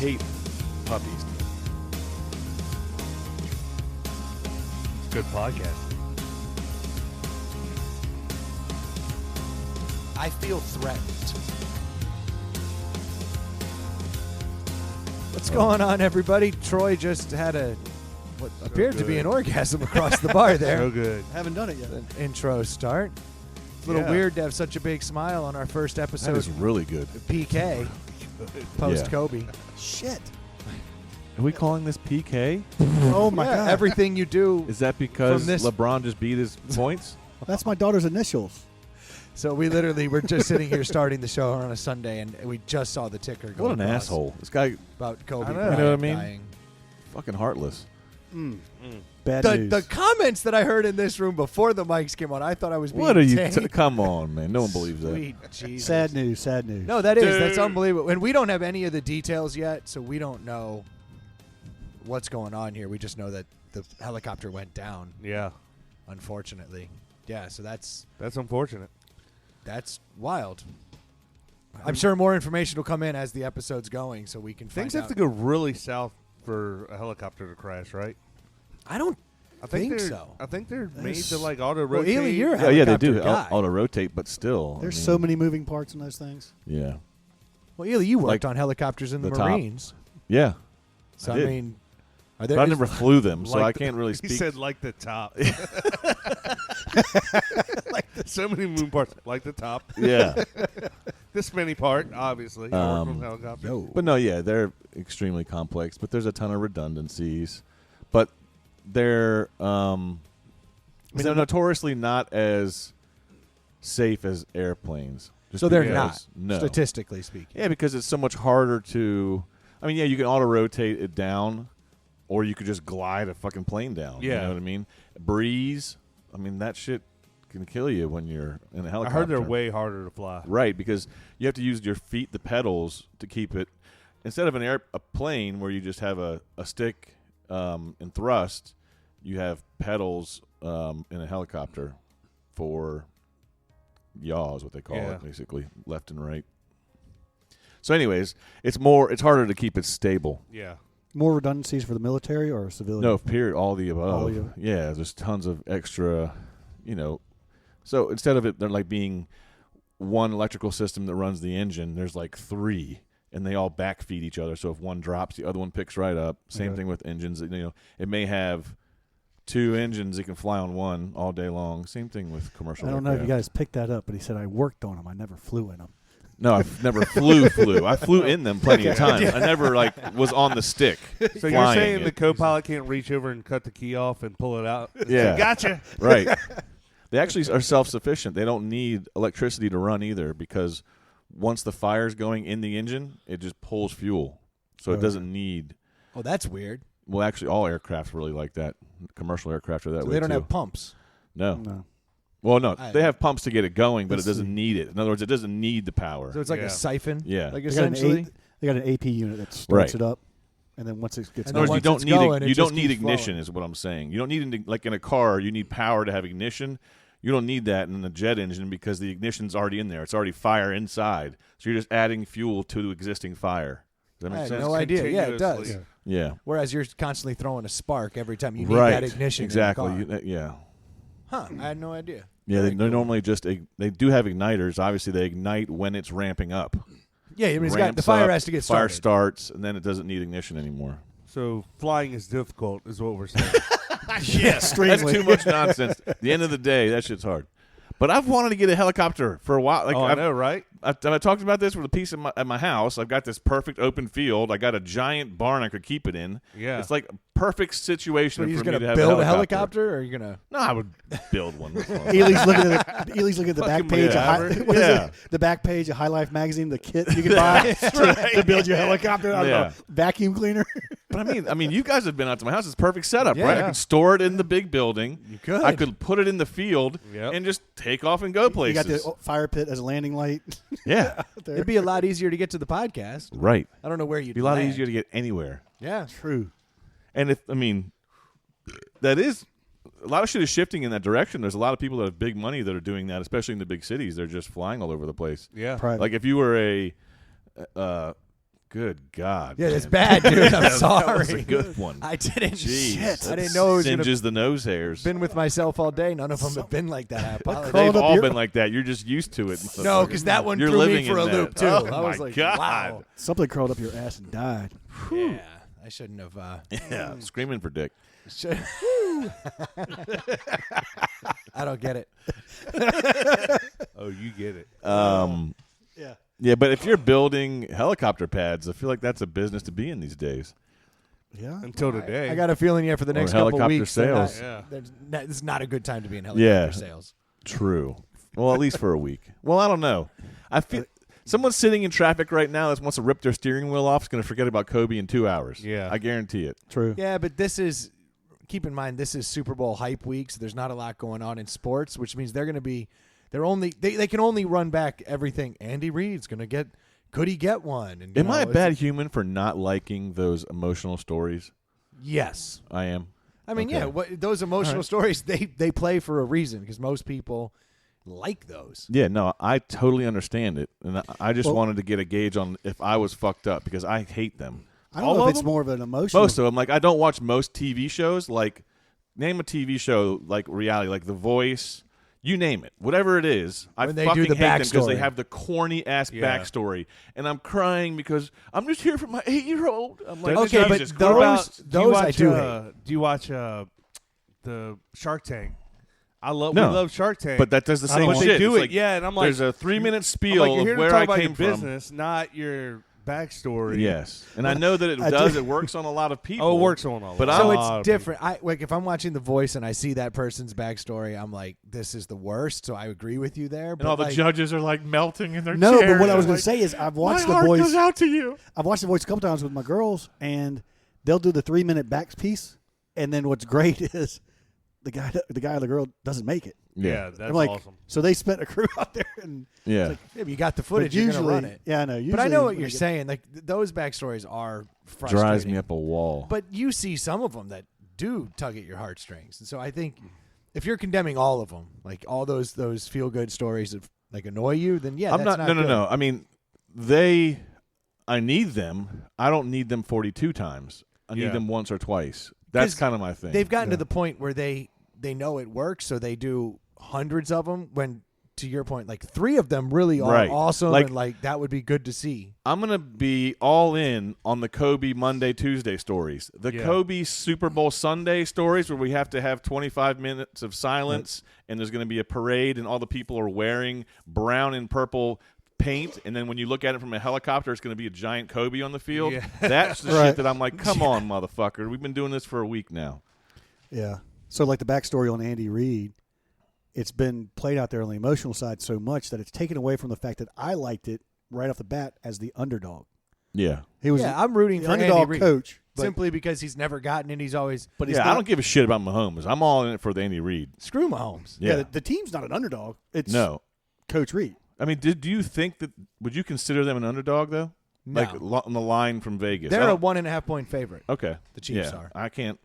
hate puppies. Good podcast. I feel threatened. What's going on, everybody? Troy just had what appeared to be good. an orgasm across the bar there. So good. Haven't done it yet. An intro start. It's a little Yeah. weird to have such a big smile on our first That episode. is really good. PK, post Yeah. Kobe. Shit. Are we calling this PK? Oh my Yeah, god. everything you do. Is that because From this- LeBron just beat his points? That's my daughter's initials. So we literally were just sitting here starting the show on a Sunday, and we just saw the ticker go What an across asshole. This guy, about Kobe I know. Bryant You know what I mean? dying. fucking heartless. Bad The, news. the comments that I heard in this room before the mics came on, I thought I was being What are you? tanked. Come on, man. No one believes that. Sweet Jesus. Sad news. Sad news. No, that's Dude. unbelievable. And we don't have any of the details yet, so we don't know what's going on here. We just know that the helicopter went down, Yeah, unfortunately. Yeah, so that's unfortunate. wild. I'm sure more information will come in as the episode's going, so we can Things find have out. to go really south for a helicopter to crash, right? I don't I think they're, so. I think they're made There's- to like auto Well, rotate. Ely, you're a Yeah, they helicopter do guy. auto rotate, but still. There's I mean, so many moving parts in those things. Yeah. Well, Ely, you worked Like on helicopters in the the top. Marines. Yeah. So, I I did. mean, are But there I never flew them, so Like I the- can't really He speak. said like the top. So many moving parts, like the top. Yeah. This many part, obviously. I work on helicopters. But no, yeah, they're extremely complex, but there's a ton of redundancies. But they're they're notoriously not as safe as airplanes. Just So they're because- not, No. statistically speaking. Yeah, because it's so much harder to. I mean, yeah, you can auto rotate it down, or you could just glide a fucking plane down. You Yeah. know what I mean? Breeze. I mean, that shit can kill you when you're in a I helicopter. heard they're way harder to fly. Right, because you have to use your feet, the pedals, to keep it. Instead of a plane where you just have a stick and thrust, you have pedals in a helicopter for yaw is what they call Yeah. it, basically, left and right. So anyways, it's harder to keep it stable. Yeah. More redundancies for the military or civilian? No, period, all the above. All the above. Yeah, there's tons of extra, So instead of it, they're like being one electrical system that runs the engine, there's like three, and they all backfeed each other. So if one drops, the other one picks right up. Same Okay. thing with engines. It may have two engines that can fly on one all day long. Same thing with commercial I don't know if you aircraft. guys picked that up, but he said I worked on them. I never flew in them. No, I've never flew. I flew in them plenty of times. I never was on the stick. So you're flying saying the it. co-pilot can't reach over and cut the key off and pull it out? Yeah. Gotcha. Right. They actually are self-sufficient. They don't need electricity to run either, because once the fire's going in the engine, it just pulls fuel. So it Okay. doesn't need. Oh, that's weird. Well, actually, all aircraft really like that. Commercial aircraft are that So way they don't too. have pumps. No. No. Well, no, I- they have pumps to get it going, but it Let's doesn't see. need it. In other words, it doesn't need the power. So it's like Yeah. a siphon. Yeah. Like They got, essentially. they got an AP unit that starts Right. it up, and then once it gets And In other then words, going, you once don't it's need going, it you just don't need keeps ignition, flowing. is what I'm saying. You don't need like in a car, you need power to have ignition. You don't need that in a jet engine because the ignition's already in there. It's already fire inside, so you're just adding fuel to the existing fire. Does that I make had sense? no idea. Yeah, it does. Continuously. Yeah. Whereas you're constantly throwing a spark every time you need Right. that ignition. Exactly. In the car. Yeah. Huh. I had no idea. Yeah, Very they cool. normally they do have igniters. Obviously, they ignite when it's ramping up. Yeah, I mean, the Ramps fire up, has to get fire started. starts, and then it doesn't need ignition anymore. So flying is difficult, is what we're saying. That's too much nonsense. At the end of the day, that shit's hard. But I've wanted to get a helicopter for a while. Like I know, right? I talked about this with a piece at my house. I've got this perfect open field. I got a giant barn I could keep it in. Yeah. It's like a perfect situation So for you're just me going to to have build a a helicopter. helicopter, or are you going to? No, I would build one. Ely's looking at the back Fucking page. whatever. What is Yeah. it? The back page of High Life magazine, the kit you can buy to build your helicopter. I don't Yeah. know, vacuum cleaner. But I mean, you guys have been out to my house. It's a perfect setup, right? I Yeah. could store it in the big building. You could. I could put it in the field Yep. and just take off and go You places. got the fire pit as a landing light. Yeah, There. It'd be a lot easier to get to the podcast. right. I don't know where you'd It'd be a lot land. easier to get anywhere. Yeah. True. And that is a lot of shit is shifting in that direction. There's a lot of people that have big money that are doing that, especially in the big cities. They're just flying all over the place. Yeah. Private. Like if you were a Good God. Yeah, man. it's bad, dude. I'm sorry. That was a good one. I didn't. Jeez, Shit. I that didn't know it was going singes to the nose hairs. been with myself all day. None of them have been like that. I apologize. crawled They've up all your- been like that. You're just used to it. No, because that one You're threw living me for a in that. loop, too. Oh, I was my like, God. wow. Something crawled up your ass and died. Yeah, I shouldn't have. Yeah, screaming for dick. Should, I don't get it. Oh, you get it. Yeah. Yeah, but if you're building helicopter pads, I feel like that's a business to be in these days. Yeah. Until today. I got a feeling, for the next couple helicopter weeks, sales. this is not a good time to be in helicopter Yeah. sales. True. Well, at least for a week. Well, I don't know. I feel someone sitting in traffic right now that wants to rip their steering wheel off is going to forget about Kobe in 2 hours. Yeah. I guarantee it. True. Yeah, but keep in mind, this is Super Bowl hype week, so there's not a lot going on in sports, which means they're going to be, they can only run back everything. Andy Reid's going to get, could he get one? And, Am I a bad human for not liking those emotional stories? Yes. I am. I mean, Okay. yeah, those emotional stories, they play for a reason because most people like those. Yeah, no, I totally understand it. And I just Well- wanted to get a gauge on if I was fucked up because I hate them. I don't All know of if it's them? more of an emotional. Most of them. Like, I don't watch most TV shows. Like, name a TV show, like reality, like The Voice. You name it. Whatever it is, I When they do fucking the hate them because they backstory. have the corny-ass Yeah. backstory. And I'm crying because I'm just here for my 8-year-old. I'm like, Okay, but Jesus those- Christ. those I do Do you watch the Shark Tank? We No. love Shark Tank. But that does the same but shit. they do It's it, like, yeah. And I'm like, there's a 3-minute I'm spiel like, you're here of to where talk I about came your from. business, not your backstory. Yes. And I know that it I does. do- It works on a lot of people. Oh, it works on all. But of So them. it's different. If I'm watching The Voice and I see that person's backstory, I'm like, this is the worst. So I agree with you there. And But all the like, judges are like melting in their No, chairs. but what I was They're going to like, say is I've watched my The heart Voice. goes out to you. I've watched The Voice a couple times with my girls, and they'll do the 3-minute back piece, and then what's great is the guy or the girl doesn't make it. Yeah, that's I'm like, awesome. so they spent a crew out there, and Yeah. yeah, but you got the but footage, you're usually, going to run it. yeah, I know. Usually But I know what when you're they get- saying. Like those backstories are frustrating. Drives me up a wall. But you see some of them that do tug at your heartstrings, and so I think if you're condemning all of them, like all those feel good stories that like annoy you, then yeah, I'm that's not. not. No. good. I mean, I need them. I don't need them 42 times. I need Yeah. them once or twice. That's 'Cause kind of my thing. They've gotten to the point where they know it works, so they do hundreds of them. When to your point, like 3 of them really are Right. awesome, Like- and like that would be good to see. I'm gonna be all in on the Kobe Monday, Tuesday stories. The Yeah. Kobe Super Bowl Sunday stories where we have to have 25 minutes of silence and there's gonna be a parade and all the people are wearing brown and purple paint, and then when you look at it from a helicopter, it's going to be a giant Kobe on the field. Yeah. That's the Right. shit that I'm like, come on, motherfucker. We've been doing this for a week now. Yeah. So like the backstory on Andy Reid, it's been played out there on the emotional side so much that it's taken away from the fact that I liked it right off the bat as the underdog. Yeah. He was Yeah, I'm rooting the for Andy underdog Reid, coach, but, simply because he's never gotten it. He's always but he's Yeah, not, I don't give a shit about Mahomes. I'm all in it for the Andy Reid. screw Mahomes. Yeah, Yeah. the team's not an underdog. It's No. Coach Reid. I mean, do you think that – would you consider them an underdog, though? No. Like on the line from Vegas. They're I a don't- 1.5 point favorite. Okay. The Chiefs yeah, are. I can't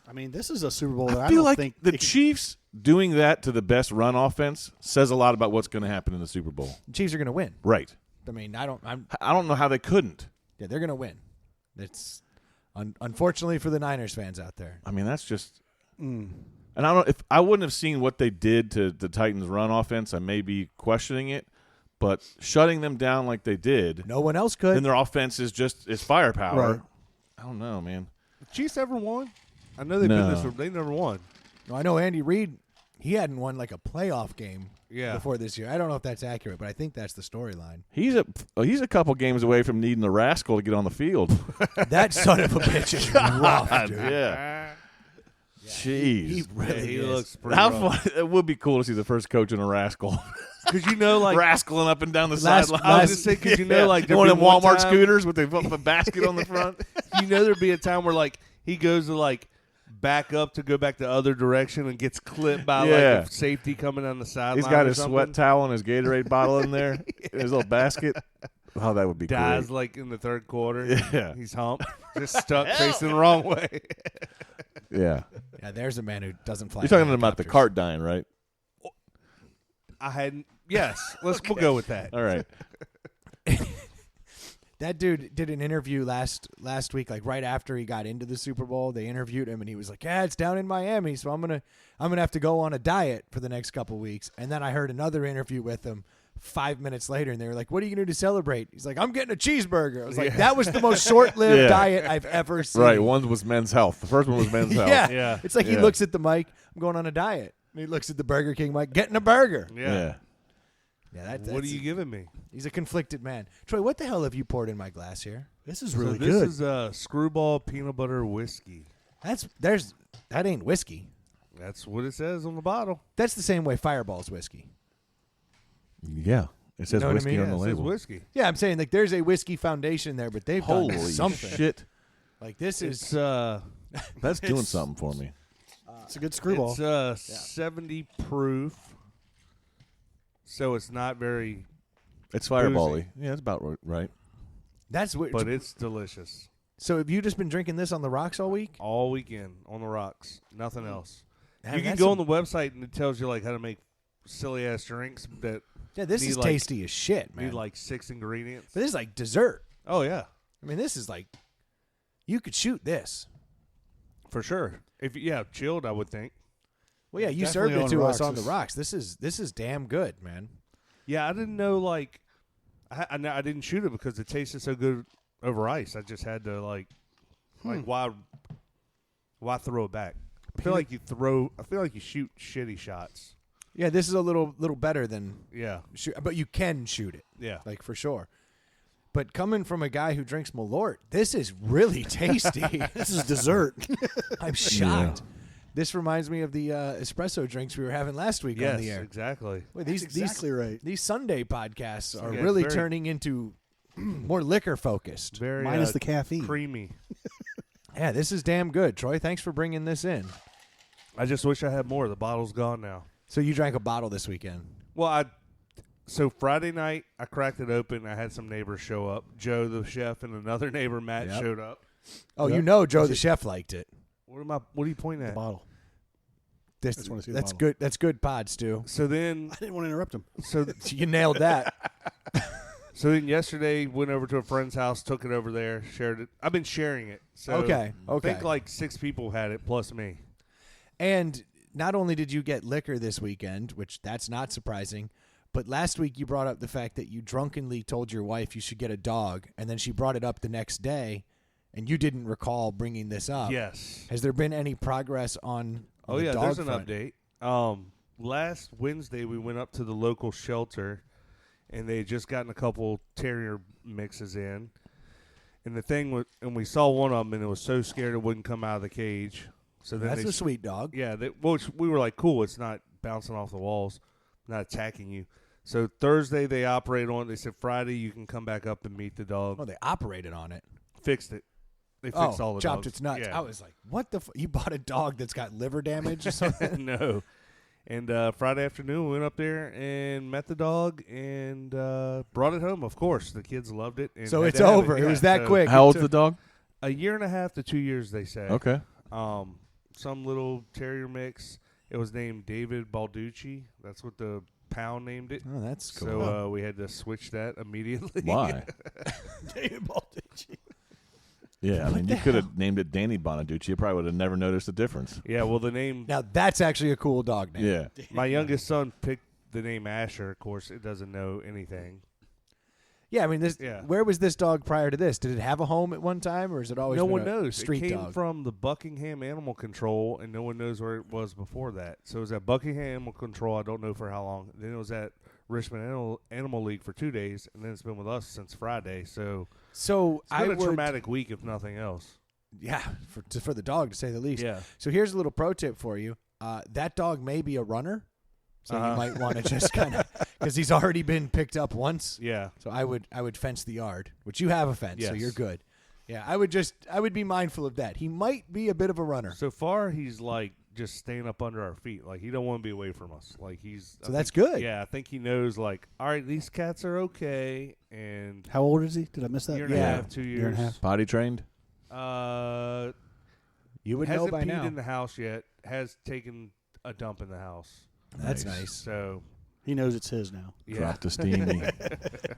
I mean, this is a Super Bowl that – I I feel don't like think the it can- Chiefs doing that to the best run offense says a lot about what's going to happen in the Super Bowl. The Chiefs are going to win. Right. I mean, I don't know how they couldn't. Yeah, they're going to win. It's unfortunately for the Niners fans out there. I mean, that's just Mm. and I don't if I wouldn't have seen what they did to the Titans run offense, I may be questioning it, but shutting them down like they did, No one else could. then their offense is firepower. Right. I don't know, man. The Chiefs ever won? I know they've No. been this. They never won. I know Andy Reid, he hadn't won like a playoff game Yeah. before this year. I don't know if that's accurate, but I think that's the storyline. He's a couple games away from needing a rascal to get on the field. That son of a bitch is rough, dude. yeah. He Jeez. really he is. looks pretty How rough. fun! It would be cool to see the first coach in a rascal, Because you know, like rascaling up and down the Last- sideline. I was just saying, because you know, like one of there'd them be one Walmart time- scooters with the basket on the front. You know, there'd be a time where like he goes to like back up to go back the other direction and gets clipped by Yeah. like a safety coming down the sideline. He's got or his something. sweat towel and his Gatorade bottle in there, in his little basket. Oh, that would be Dies great. like in the third quarter. Yeah. He's humped, just stuck facing the wrong way. Yeah. Yeah, there's a man who doesn't fly. You're talking about the helicopters. cart dying, right? I hadn't. Yes, we'll go with that. All right. That dude did an interview last week, like right after he got into the Super Bowl. They interviewed him, and he was like, "Yeah, it's down in Miami, so I'm gonna have to go on a diet for the next couple weeks." And then I heard another interview with him 5 minutes later, and they were like, "What are you gonna do to celebrate?" He's like, "I'm getting a cheeseburger." I was like, "That was the most short-lived Yeah. diet I've ever seen." Right. One was Men's Health. The first one was Men's Health. Yeah. Yeah. It's like he Yeah. looks at the mic. I'm going on a diet. And he looks at the Burger King mic, getting a burger. Yeah. Yeah. What are you giving me? He's a conflicted man. Troy, what the hell have you poured in my glass here? This is So really this good. is Screwball peanut butter whiskey. That ain't whiskey. That's what it says on the bottle. That's the same way Fireball's whiskey. Yeah. It says know what I whiskey mean? on the It says label. whiskey. Yeah, I'm saying like there's a whiskey foundation there, but they've Holy done something. shit. Like this is It's That's doing something for me. It's a good screwball. It's 70 proof, so it's not very, It's fireball-y. Yeah, it's about right. that's what. but it's delicious. So have you just been drinking this on the rocks all week? All weekend on the rocks, nothing else. Man, You can that's go some- on the website and it tells you like how to make silly ass drinks that Yeah, this need, is like- tasty as shit, man. need like 6 ingredients. But this is like dessert. Oh yeah, I mean, this is like you could shoot this. for sure. If chilled, I would think. Well, yeah, you Definitely served it on to rocks us on the is- rocks. This is damn good, man. Yeah, I didn't know like I didn't shoot it because it tasted so good over ice. I just had to like why throw it back? I feel like you shoot shitty shots. Yeah, this is a little better than Yeah, shoot, but you can shoot it, yeah. like for sure. But coming from a guy who drinks Malort, this is really tasty. This is dessert. I'm shocked. This reminds me of the espresso drinks we were having last week Yes, on the air. exactly. Wait, That's exactly right. These Sunday podcasts are Yeah, really very- turning into more liquor focused. Very Minus the caffeine. creamy. Yeah, this is damn good, Troy. Thanks for bringing this in. I just wish I had more. The bottle's gone now. So you drank a bottle this weekend. Well, so Friday night I cracked it open. I had some neighbors show up. Joe the chef and another neighbor Matt Yep. showed up. Oh, Yep. you know Joe the chef liked it. What are you pointing The at? bottle. This, just wanna see the that's bottle. good. That's good pod, Stu. So then, I didn't want to interrupt him. so You nailed that. so then yesterday went over to a friend's house, took it over there, shared it. I've been sharing it. So Okay. I think like 6 people had it plus me. And not only did you get liquor this weekend, which that's not surprising, but last week you brought up the fact that you drunkenly told your wife you should get a dog, and then she brought it up the next day, and you didn't recall bringing this up. Yes. Has there been any progress on Oh the yeah, dog there's an front? update. Last Wednesday we went up to the local shelter, and they had just gotten a couple terrier mixes in. And the thing was, and we saw one of them, and it was so scared it wouldn't come out of the cage. So then That's they a sweet dog. Yeah, we were like, cool, it's not bouncing off the walls, not attacking you. So Thursday they operated on it. They said Friday you can come back up and meet the dog. Oh, they operated on it. Fixed it. They fixed all the chopped dogs. its nuts. Yeah. I was like, what the you bought a dog that's got liver damage or something? No. And Friday afternoon we went up there and met the dog and brought it home, of course. The kids loved it. And So had it's to have over. It Yeah, was that so quick. How old's the dog? A year and a half to 2 years, they say. Okay. Some little terrier mix. It was named David Balducci. That's what the pound named it. Oh, that's cool. So we had to switch that immediately. Why? David Balducci. Yeah, I mean, you could have named it Danny Bonaducci. You probably would have never noticed the difference. Yeah, well, the name, now that's actually a cool dog name. Yeah. my youngest son picked the name Asher. Of course, it doesn't know anything. Yeah, I mean, this. Yeah. Where was this dog prior to this? Did it have a home at one time, or is it always No been one a knows. street It came dog? from the Buckingham Animal Control, and no one knows where it was before that. So it was at Buckingham Animal Control. I don't know for how long. Then it was at Richmond Animal League for 2 days, and then it's been with us since Friday. So So it's been I a would, traumatic week, if nothing else. yeah, for the dog to say the least. Yeah. So here's a little pro tip for you. That dog may be a runner, so you might want to just kind of because he's already been picked up once. Yeah. So I would fence the yard, which you have a fence, so Yes. you're good. Yeah, I would be mindful of that. He might be a bit of a runner. So far, he's like just staying up under our feet. Like he don't want to be away from us. Like he's. So that's good. Yeah, I think he knows. Like, all right, these cats are okay, and How old is he? Did I miss that? year and a Yeah. half, 2 years. Year and a half. Potty trained? You would know Hasn't by peed now. in the house yet. Has taken a dump in the house. That's nice. So He knows it's his now. Yeah. Drop the steamy.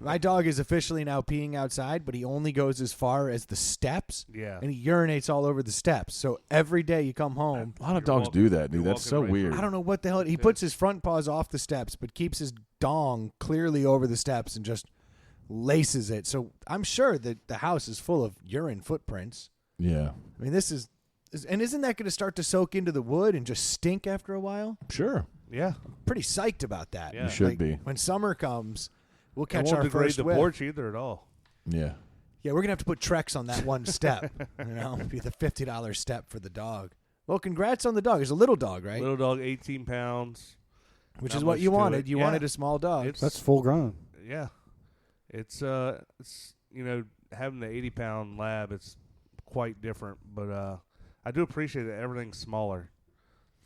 My dog is officially now peeing outside, but he only goes as far as the steps. Yeah. And he urinates all over the steps. So every day you come home. A lot of You're dogs walking- do that, dude. you're That's so walking right weird. I don't know what the hell. He puts his front paws off the steps, but keeps his dong clearly over the steps and just laces it. So I'm sure that the house is full of urine footprints. Yeah. I mean, and isn't that going to start to soak into the wood and just stink after a while? Sure. Yeah. Pretty psyched about that. Yeah. You should Like, be. When summer comes, we'll It catch won't our degrade first the whiff. porch either at all. Yeah. Yeah, we're gonna have to put Trex on that one step. Be the $50 step for the dog. Well, congrats on the dog. It's a little dog, right? Little dog, 18 pounds. Which not is what much you to wanted. it. You Yeah. wanted a small dog. It's- That's full grown. Yeah. It's having the 80-pound lab, it's quite different. But I do appreciate that everything's smaller.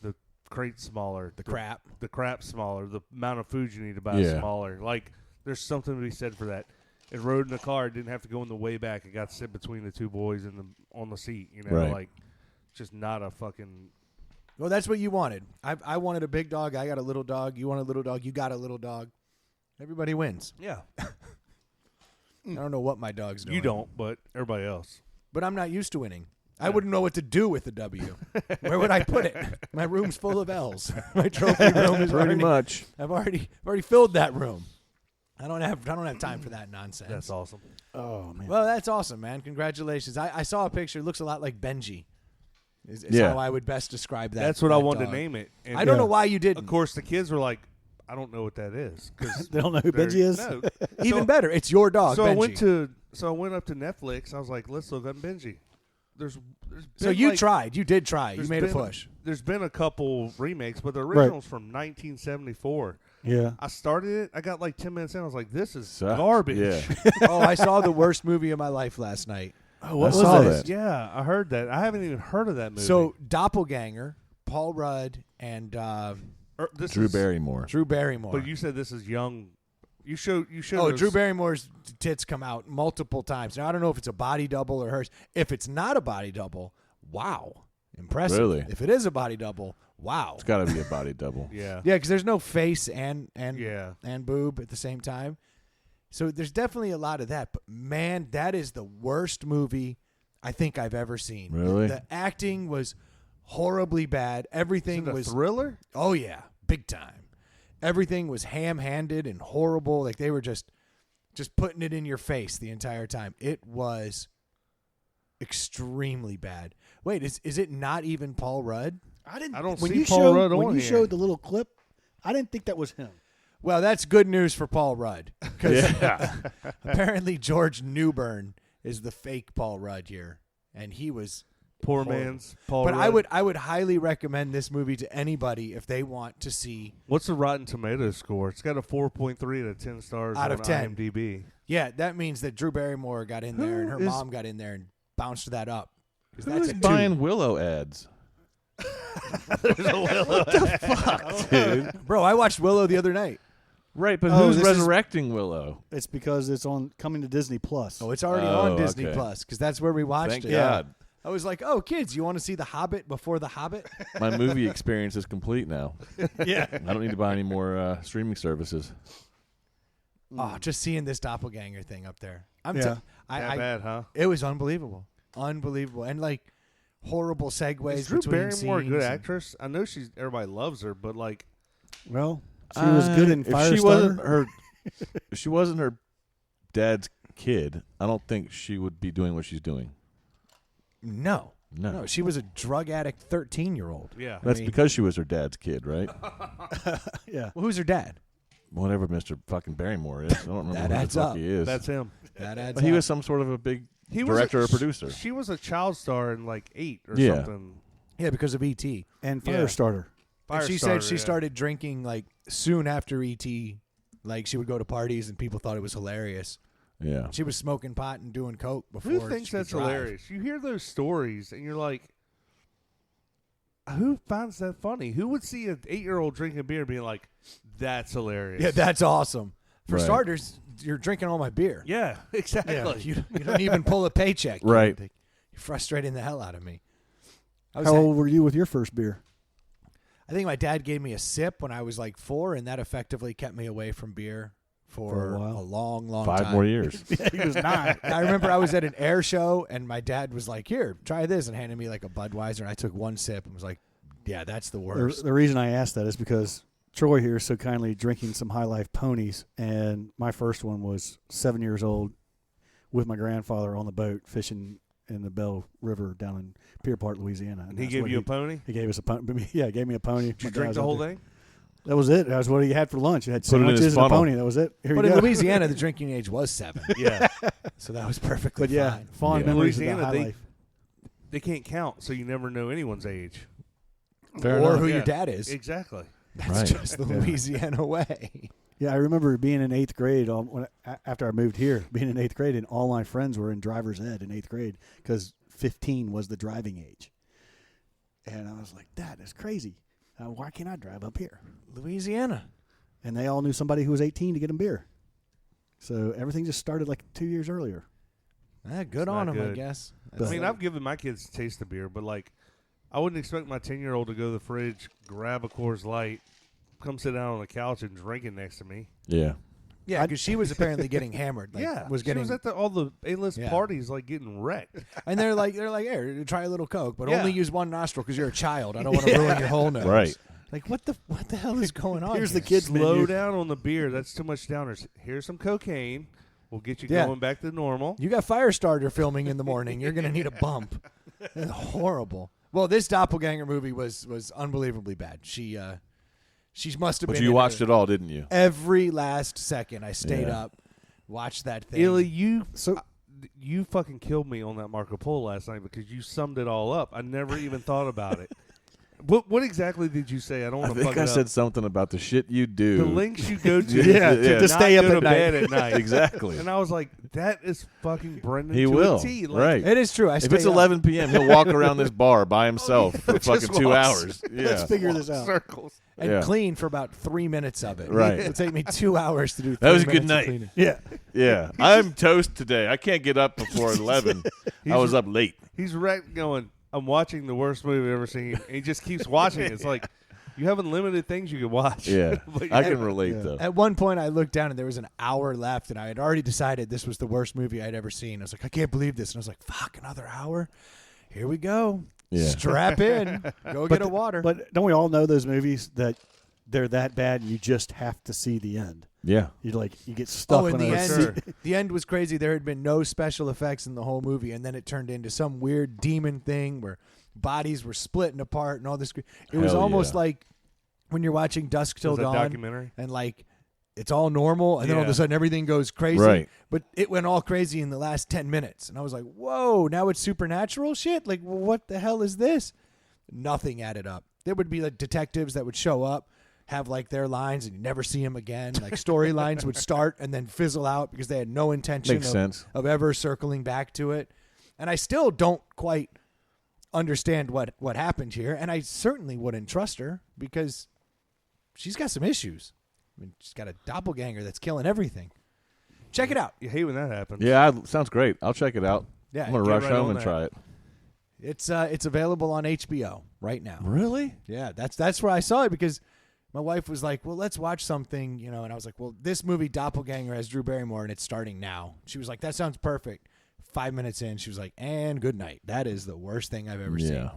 The crate's smaller. the crap. The crap's smaller. The amount of food you need to buy Yeah. is smaller. Like, there's something to be said for that. It rode in the car. It didn't have to go in the way back. It got to sit between the two boys on the seat. Right. Like, just not a fucking. Well, that's what you wanted. I wanted a big dog. I got a little dog. You want a little dog. You got a little dog. Everybody wins. Yeah. I don't know what my dog's doing. You don't, but everybody else. But I'm not used to winning. I wouldn't know what to do with the W. Where would I put it? My room's full of L's. My trophy room is Pretty already. much. I've already filled that room. I don't have time for that nonsense. That's awesome. Oh man. Well, that's awesome, man. Congratulations. I saw a picture. It looks a lot like Benji. Is Yeah. how I would best describe that. That's what I that wanted dog. to name it. And I don't Yeah. know why you didn't. Of course, the kids were like, I don't know what that is. 'Cause They don't know who they're- Benji is. No. Even better. It's your dog, So Benji. I went up to Netflix. I was like, let's look up Benji. There's So been you like, tried. You did try. You there's made a been- push. There's been a couple remakes, but the original's from 1974. Yeah. I started it. I got like 10 minutes in. I was like, this is Sucks. garbage. Yeah. Oh, I saw the worst movie of my life last night. Oh, what I was saw that? that. Yeah, I heard that. I haven't even heard of that movie. So Doppelganger, Paul Rudd, and This Drew is, Barrymore. Drew Barrymore. But you said this is young. You showed. Oh, us- Drew Barrymore's tits come out multiple times. Now, I don't know if it's a body double or hers. If it's not a body double, wow. Impressive. Really? If it is a body double, wow. It's got to be a body double. Yeah. Yeah, because there's no face and Yeah. boob at the same time. So there's definitely a lot of that. But, man, that is the worst movie I think I've ever seen. Really? The acting was horribly bad. Everything Is it a was thriller? Oh yeah, big time. Everything was ham-handed and horrible. Like they were just putting it in your face the entire time. It was extremely bad. Wait, is it not even Paul Rudd? I didn't. I don't when see you Paul showed, Rudd when on you here. showed the little clip, I didn't think that was him. Well, that's good news for Paul Rudd because Yeah. apparently George Newbern is the fake Paul Rudd here, and he was. Poor horrible. man's Paul. But Rudd. I would highly recommend this movie to anybody if they want to see. What's the Rotten Tomatoes score? It's got a 4.3 out of 10 stars Out on of 10. IMDb. Yeah, that means that Drew Barrymore got in there and her Who is- mom got in there and bounced that up. 'Cause Who's a 2. buying Willow ads? Dude. Bro, I watched Willow the other night. Right, but Oh, who's this is- resurrecting Willow? It's because it's on coming to Disney Plus. Oh, it's already Oh, on Disney okay. Plus because that's where we watched Thank it. God. I was like, "Oh, kids, you want to see The Hobbit before The Hobbit?" My movie experience is complete now. Yeah. I don't need to buy any more streaming services. Oh, just seeing this doppelganger thing up there. Yeah. That bad, huh? It was unbelievable, unbelievable, and like horrible segues Is Drew between Barrymore a scenes. good and- actress? I know everybody loves her, but like, Well, she was good in If she wasn't Firestarter. her, if she wasn't her dad's kid, I don't think she would be doing what she's doing. No, No, she was a drug addict 13-year-old. yeah. that's mean- because she was her dad's kid, right? Yeah. Well, who's her dad? Whatever Mr. fucking Barrymore is, I don't remember That who the adds fuck up. he is. That's him. That adds But he up. was some sort of a big He was director a- or producer. She was a child star in like 8 or Yeah. something. Yeah, because of E.T. And Yeah. Firestarter. And she said she yeah. started drinking like soon after E.T. Like she would go to parties and people thought it was hilarious. Yeah. She was smoking pot and doing coke before. Who thinks she could that's drive. hilarious? You hear those stories and you're like, who finds that funny? Who would see an 8-year-old drinking beer and being like, that's hilarious? Yeah, that's awesome. For Right. starters, you're drinking all my beer. Yeah, exactly. Yeah, you don't even pull a paycheck. Right. You're frustrating the hell out of me. I was How old were you with your first beer? I think my dad gave me a sip when I was like 4, and that effectively kept me away from beer for a while. a long, long 5 time. more years. Yeah, he was 9. I remember I was at an air show, and my dad was like, "Here, try this," and handed me like a Budweiser, and I took one sip and was like, "Yeah, that's the worst." The reason I asked that is because Troy here is so kindly drinking some High Life ponies, and my first one was 7 years old with my grandfather on the boat fishing in the Belle River down in Pier Park, Louisiana. And he gave you a pony? He gave us a pony. Yeah, he gave me a pony. Did you drink the whole thing? That was it. That was what he had for lunch. It had Put it in his sandwiches and a funnel. pony. That was it. Here But you in go. Louisiana, the drinking age was 7, Yeah. so that was perfectly But yeah, fine. fond Yeah. memories of the Louisiana, High they- Life. They can't count, so you never know anyone's age. Fair or enough. who Yeah. your dad is. Exactly. That's Right. just the Yeah. Louisiana way. Yeah, I remember being in 8th grade after I moved here, being in 8th grade, and all my friends were in driver's ed in 8th grade because 15 was the driving age. And I was like, that is crazy. Why can't I drive up here? Louisiana. And they all knew somebody who was 18 to get them beer. So everything just started like 2 years earlier. Good It's on not him, I good. guess. But- I mean, I've given my kids a taste of beer, but like, I wouldn't expect my 10-year-old to go to the fridge, grab a Coors Light, come sit down on the couch and drink it next to me. Yeah. Yeah, because she was apparently getting hammered. Like, yeah, was getting, she was at all the A-list Yeah. parties, like getting wrecked. and they're like, here, try a little Coke, but Yeah. only use one nostril because you're a child. I don't want to ruin your whole nose. Right. Like, what the hell is going on? Here's here? the kids' Slow menu. down on the beer. That's too much downers. Here's some cocaine. We'll get you Yeah. going back to normal. You got Firestarter filming in the morning. You're going to need a bump. Horrible. Well, this Doppelganger movie was unbelievably bad. She must have But been. you in watched it all, didn't you? every last second. I stayed Yeah. up, watched that thing. Illy, you So you fucking killed me on that Marco Polo last night because you summed it all up. I never even thought about it. What exactly did you say? I don't I want to think fuck I it said up. something about the shit you do. The links you go to, Yeah, to to stay not up go at to night. bed at night. Exactly. And I was like, that is fucking Brendan He to will. a T. Like, Right. It is true. I If stay it's up. 11 p.m., he'll walk around this bar by himself for Just fucking 2 walks. hours. let's Yeah. figure this out. Circles. and Yeah. clean for about 3 minutes of it. Right. It would take me 2 hours to do. That was 3 a good minutes of night. cleaning. Yeah. Yeah. I'm toast today. I can't get up before 11. I was up late. He's wrecked going, I'm watching the worst movie I've ever seen. And he just keeps watching it. It's like, you have unlimited things you can watch. Yeah. But I can relate, Yeah. though. At one point, I looked down and there was an hour left, and I had already decided this was the worst movie I'd ever seen. I was like, I can't believe this, and I was like, fuck, another hour. Here we go. Yeah. Strap in. Go get a water. But don't we all know those movies that they're that bad and you just have to see the end? Yeah. You get stuck in on the a end, Sure. the end was crazy. There had been no special effects in the whole movie, and then it turned into some weird demon thing where bodies were splitting apart and all this. It was Hell almost yeah. like when you're watching Dusk Till Was that Dawn, documentary? and like it's all normal, and then all of a Yeah. sudden everything goes crazy. Right. But it went all crazy in the last 10 minutes, and I was like, "Whoa! Now it's supernatural shit. Like, what the hell is this?" Nothing added up. There would be like detectives that would show up, have like their lines, and you never see them again. Like storylines would start and then fizzle out because they had no intention Makes sense. of ever circling back to it. And I still don't quite understand what happened here, and I certainly wouldn't trust her because she's got some issues. I mean, she's got a doppelganger that's killing everything. Check it out. You hate when that happens. Yeah, sounds great. I'll check it out. Yeah, I'm going to get rush right home on and that. try it. it's available on HBO right now. Really? Yeah, that's where I saw it because my wife was like, "Well, let's watch something," and I was like, "Well, this movie Doppelganger has Drew Barrymore and it's starting now." She was like, "That sounds perfect." 5 minutes in, she was like, "And good night." That is the worst thing I've ever seen. Yeah.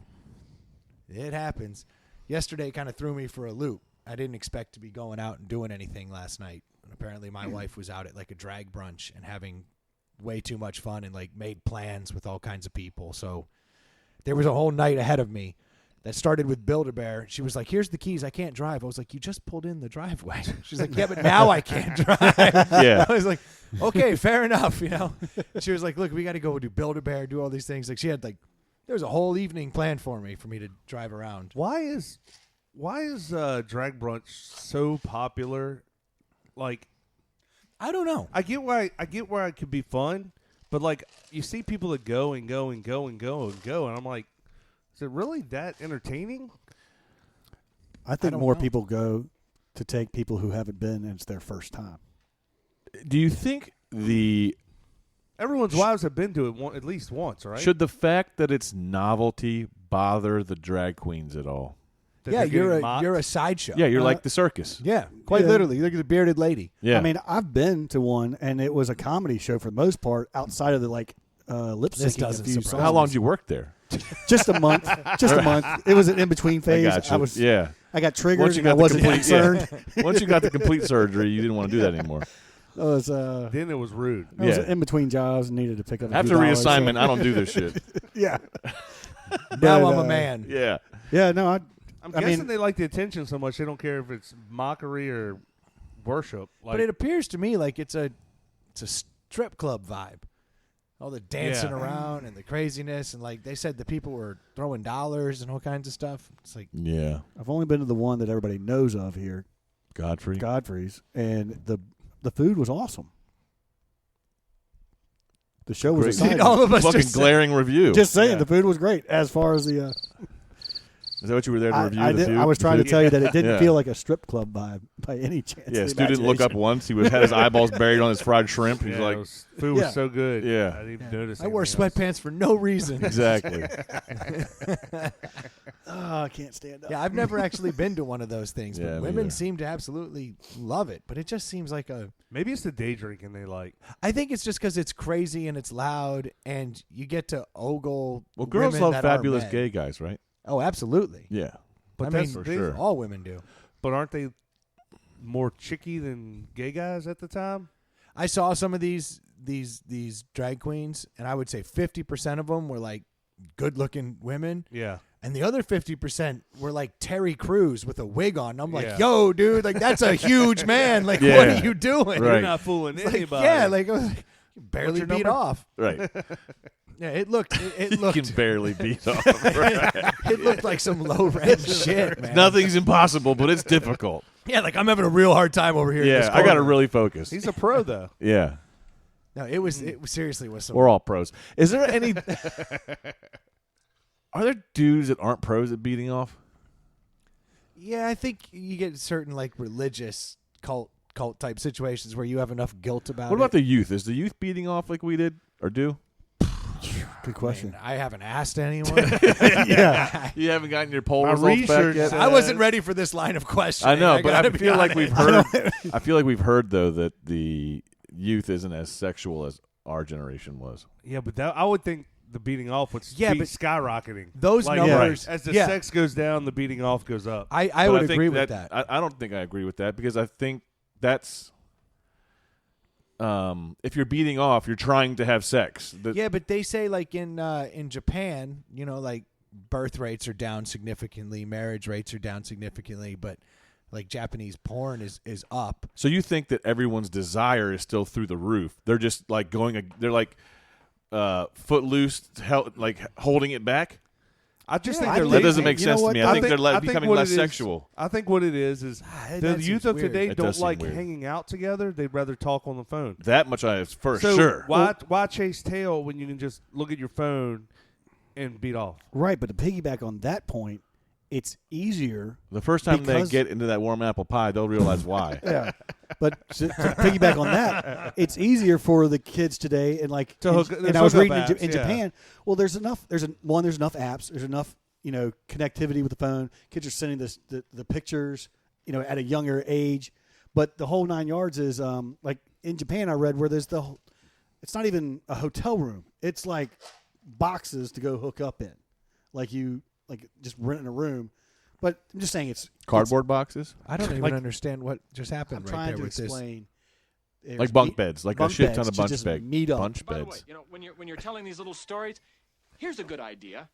It happens. Yesterday kind of threw me for a loop. I didn't expect to be going out and doing anything last night. And apparently my wife was out at like a drag brunch and having way too much fun and like made plans with all kinds of people. So there was a whole night ahead of me that started with Build-A-Bear. She was like, "Here's the keys. I can't drive." I was like, "You just pulled in the driveway." She's like, "Yeah, but now I can't drive." Yeah. I was like, "Okay, fair enough." She was like, "Look, we got to go do Build-A-Bear, do all these things." Like she had like, there was a whole evening planned for me to drive around. Why is drag brunch so popular? Like, I don't know. I get why it could be fun, but like you see people that go and go and go and go and go, and I'm like, is it really that entertaining? I think don't more know. people go to take people who haven't been and it's their first time. Do you think Everyone's wives have been to it at least once, right? should the fact that it's novelty bother the drag queens at all? that Yeah, they're getting you're mocked? a sideshow. Yeah, you're like the circus. Yeah, quite Yeah. literally. Look at the bearded lady. Yeah. I mean, I've been to one, and it was a comedy show for the most part, outside of the lip This syncing a doesn't few surprise songs. How long did you work there? Just a month. Just a month. It was an in between I phase. got you. I yeah. got triggered, Once you and I got the wasn't complete- concerned. Once you got the complete surgery, you didn't want to do that anymore. It was Then it was rude. I was Yeah. in between jobs and needed to pick up. a After few dollars, reassignment, I don't do this shit. so- yeah. Now But, I'm a man. Yeah. Yeah. No. I'm I guessing mean- they like the attention so much they don't care if it's mockery or worship. Like, But it appears to me like it's a strip club vibe. All the dancing Yeah. around and the craziness, and like they said, the people were throwing dollars and all kinds of stuff. It's like, Yeah. I've only been to the one that everybody knows of here, Godfrey. Godfrey's, and the food was awesome. The show was Great. exciting. all of us Fucking just glaring review. Just saying, Yeah. the food was great. As far as the, Is that what you were there to review? the food? I was trying to tell you that it didn't Yeah. feel like a strip club vibe by any chance. Yeah, of Stu the didn't look up imagination. once. He had his eyeballs buried on his fried shrimp. He's yeah, like, food was Yeah. so good. Yeah. I didn't even notice. I wore anything else. sweatpants for no reason. exactly. Oh, I can't stand up. Yeah, I've never actually been to one of those things, Yeah, but me women either. seem to absolutely love it. But it just seems like Maybe it's the day drinking they like. I think it's just because it's crazy and it's loud, and you get to ogle. Well, girls women love that are fabulous men. gay guys, right? Oh, absolutely. Yeah. But I that's mean, for they- sure. all women do. But aren't they more chicky than gay guys at the time? I saw some of these drag queens, and I would say 50% of them were like good-looking women, Yeah. and the other 50% were like Terry Crews with a wig on. And I'm like, Yeah. yo, dude, like that's a huge man. Like, Yeah. what are you doing? Right. You're not fooling It's like, anybody. yeah, like I was like, you barely your beat number? off. Right. Yeah, it looked it You can looked barely beat off. it looked like some low rent shit, man. Nothing's impossible, but it's difficult. Yeah, like I'm having a real hard time over here. in this Yeah, I got to corner. really focus. He's a pro though. Yeah. No, it was seriously was some. We're all pros. Is there any? Are there dudes that aren't pros at beating off? Yeah, I think you get certain like religious cult type situations where you have enough guilt about What about it. the youth? Is the youth beating off like we did or do? Good question. I haven't asked anyone. Yeah. You haven't gotten your poll My results back research yet. said- I wasn't ready for this line of questioning. I know, but I gotta be feel like we've honest. heard. I feel like we've heard though that the youth isn't as sexual as our generation was. Yeah, but that, I would think the beating off would Yeah, be but skyrocketing. Those Like, numbers. as the yeah, sex goes down, the beating off goes up. I But would think agree with that. I don't think I agree with that because I think that's if you're beating off, you're trying to have sex. Yeah, but they say like in Japan, you know, like birth rates are down significantly, marriage rates are down significantly, but like Japanese porn is up. So you think that everyone's desire is still through the roof? They're just like they're like footloose, like holding it back. I just Yeah, think I they're think- That lazy. doesn't make you know sense to what? me. I think they're I think becoming what less it is- sexual. I think what it is the that youth seems of weird. today It don't does seem like weird. hanging out together. They'd rather talk on the phone. That much I for So sure. why chase tail when you can just look at your phone and beat off? Right, but to piggyback on that point, it's easier. The first time because- they get into that warm apple pie, they'll realize why. Yeah, but to piggyback on that, it's easier for the kids today. And like, To hook- there's and I was hookup reading apps, in yeah. Japan. Well, there's enough. There's enough apps. There's enough connectivity with the phone. Kids are sending the pictures at a younger age, but the whole 9 yards is like in Japan. I read where there's it's not even a hotel room. It's like boxes to go hook up in, like just renting a room. But I'm just saying it's Cardboard boxes, I don't even Like- understand what just I'm happened right trying there to with this. explain. There's like bunk meet- beds, like a bunk shit beds ton of to bunch just beds. meet up. Bunch By the way, beds. when you're telling these little stories, here's a good idea.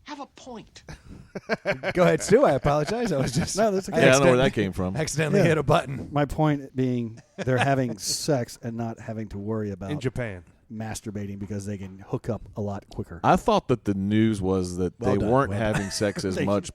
Have a point. Go ahead, Stu. I apologize. I was just No, that's okay. Yeah, I don't know where that came from. accidentally Yeah. hit a button. My point being, they're having sex and not having to worry about In Japan. masturbating because they can hook up a lot quicker. I thought that the news was that Well they done, weren't Will. having sex as much.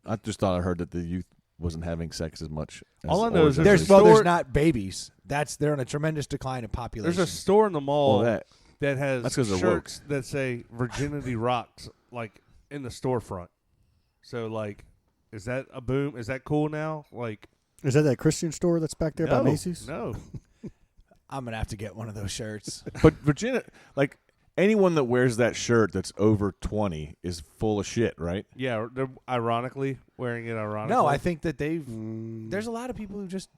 I just thought I heard that the youth wasn't having sex as much. As All I know is older there's There's generation. store- not babies. They're in a tremendous decline of population. There's a store in the mall Well, that that has that's 'cause they're woke. shirts that say "Virginity Rocks" like in the storefront. So like, is that a boom? Is that cool now? Like, Is that Christian store that's back there by no, Macy's? No, I'm gonna have to get one of those shirts. but Virginia, like anyone that wears that shirt that's over 20 is full of shit, right? Yeah, they're ironically wearing it ironically. No, I think that there's a lot of people who just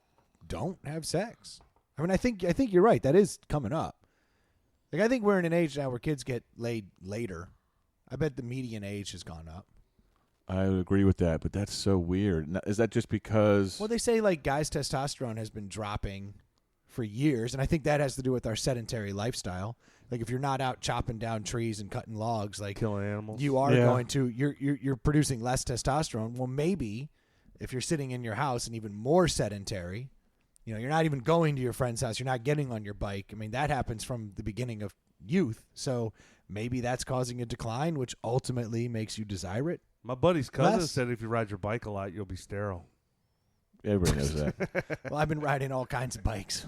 don't have sex. I mean, I think you're right. That is coming up. Like, I think we're in an age now where kids get laid later. I bet the median age has gone up. I would agree with that, but that's so weird. Now, is that just because? Well, they say like guys' testosterone has been dropping for years, and I think that has to do with our sedentary lifestyle. Like, if you're not out chopping down trees and cutting logs, like killing animals. you are going to you're producing less testosterone. Well, maybe if you're sitting in your house and even more sedentary, you know, you're not even going to your friend's house, you're not getting on your bike. I mean, that happens from the beginning of youth. So maybe that's causing a decline, which ultimately makes you desire it. My buddy's cousin Less. said if you ride your bike a lot, you'll be sterile. Everybody knows that. Well, I've been riding all kinds of bikes.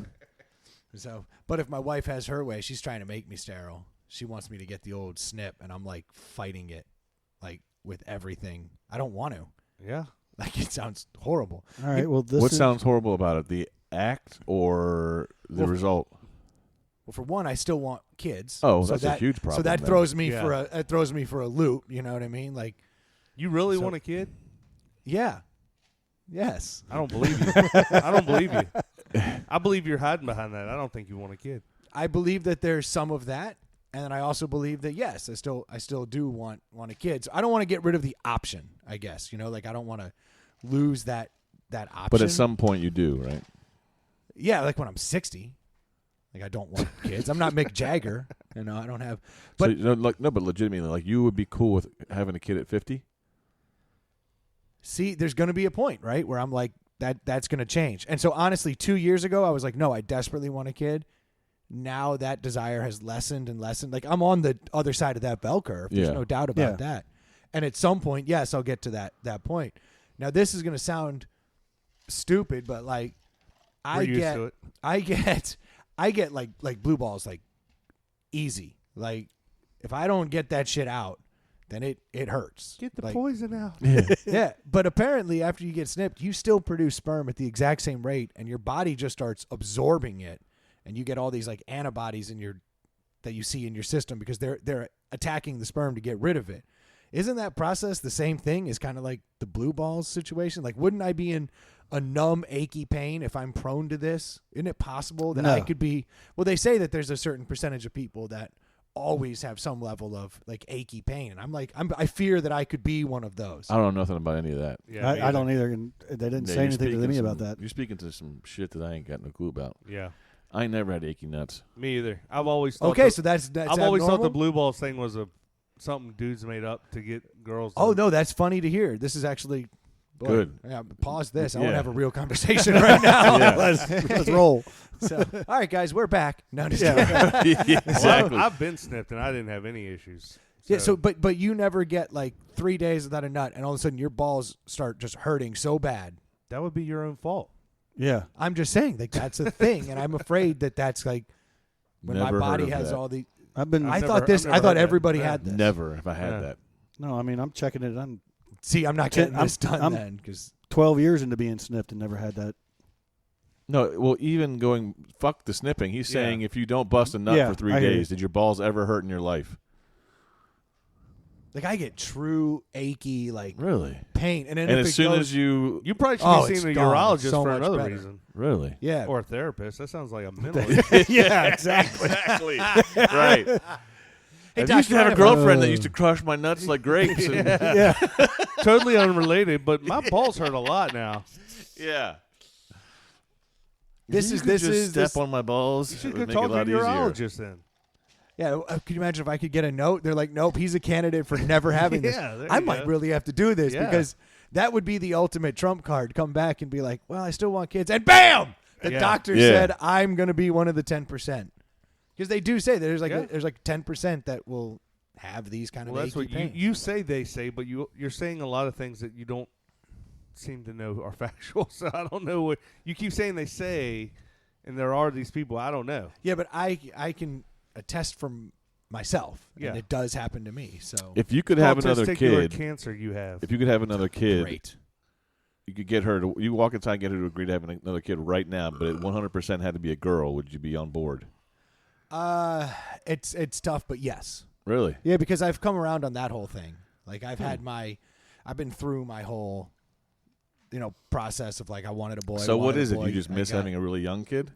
So, but if my wife has her way, she's trying to make me sterile. She wants me to get the old snip, and I'm like fighting it, like with everything. I don't want to. Yeah. Like, it sounds horrible. All right. Well, this What is, sounds horrible about it? The act or the Well, result? Well, for one, I still want kids. Oh, so that's a huge problem So that then. throws me Yeah. for a loop. You know what I mean? Like, You really So- want a kid? yeah, yes. I don't believe you. I don't believe you. I believe you're hiding behind that. I don't think you want a kid. I believe that there's some of that, and I also believe that yes, I still do want a kid. So I don't want to get rid of the option. I guess, you know, like I don't want to lose that option. But at some point you do, right? yeah, like when I'm 60, like I don't want kids. I'm not Mick Jagger, you know. I don't have. So, But but legitimately, like you would be cool with having a kid at 50? see, there's going to be a point, right, where I'm like that's going to change. And so honestly, 2 years ago, I was like, no, I desperately want a kid. Now that desire has lessened and lessened. Like I'm on the other side of that bell curve. There's Yeah. no doubt about Yeah. that. And at some point, yes, I'll get to that point. Now this is going to sound stupid, but like We're used to it. I get like blue balls like easy. Like if I don't get that shit out, then it hurts. Get the Like, poison out. yeah, but apparently after you get snipped, you still produce sperm at the exact same rate, and your body just starts absorbing it, and you get all these like antibodies that you see in your system because they're attacking the sperm to get rid of it. Isn't that process the same thing as kind of like the blue balls situation? Like, wouldn't I be in a numb, achy pain if I'm prone to this? Isn't it possible that I No. could be? Well, they say that there's a certain percentage of people that always have some level of like achy pain, and I'm like, I fear that I could be one of those. I don't know nothing about any of that. Yeah, me I don't either. either. And they didn't Yeah, say you're anything to speaking me some- about that. You're speaking to some shit that I ain't got no clue about. Yeah, I ain't never had achy nuts. me either. I've always thought Okay, the- so that's I've always thought the abnormal? blue balls thing was something dudes made up to get girls. Oh to- no, that's funny to hear. This is actually boy, Good. Yeah, pause this. I want Yeah. to have a real conversation right now. Yeah. Let's roll. So, all right, guys, we're back. No, just Yeah. kidding. Yeah, Well, exactly. I've been snipped and I didn't have any issues. Yeah. So, but you never get like 3 days without a nut, and all of a sudden your balls start just hurting so bad. that would be your own fault. Yeah. I'm just saying, like that's a thing, and I'm afraid that that's like when Never my heard body of has that. all the. I've been. I've I never- thought this. I've I never thought heard that. everybody Yeah. had this. Never have I had Yeah. that. no, I mean I'm checking it. I'm See, I'm not getting I'm- this done I'm- then because 12 years into being snipped and never had that. No, well, even going fuck the snipping. He's Yeah. saying if you don't bust a nut Yeah, for 3 I hear you. days, did your balls ever hurt in your life? like I get true achy like Really? pain, and then And if as it soon goes, as you You probably should Oh, be it's seeing a gone. urologist So for much another better. reason, really, yeah, or a therapist. That sounds like a mental. Yeah, exactly. exactly, right. Hey, I Doc, used to you have a have girlfriend that used to crush my nuts like grapes. And, Yeah. Totally unrelated, but my balls hurt a lot now. yeah. This You is- could this just is- step this- on my balls. You It should would go make talk it a to lot a easier. urologist then. Yeah, could you imagine if I could get a note? They're like, nope, he's a candidate for never having this. Yeah, there I you might go. really have to do this Yeah. because that would be the ultimate trump card. Come back and be like, well, I still want kids. And bam! The Yeah. doctor Yeah. said I'm going to be one of the 10%. Because they do say that there's like Yeah. there's like 10% that will have these kind of Well, that's achy what you, pains. you say. They say, but you're saying a lot of things that you don't seem to know are factual. So I don't know what you keep saying. They say, and there are these people. I don't know. Yeah, but I can attest from myself. Yeah. And it does happen to me. So If you could It's have called another testicular kid, cancer you have. if you could have another kid, great. you could get her to. You walk inside and get her to agree to have another kid right now, but it 100% had to be a girl. Would you be on board? It's tough, but yes. Really? Yeah, because I've come around on that whole thing. Like I've been through my whole, process of like I wanted a boy. So what is it? Boy, You just miss having a really young kid?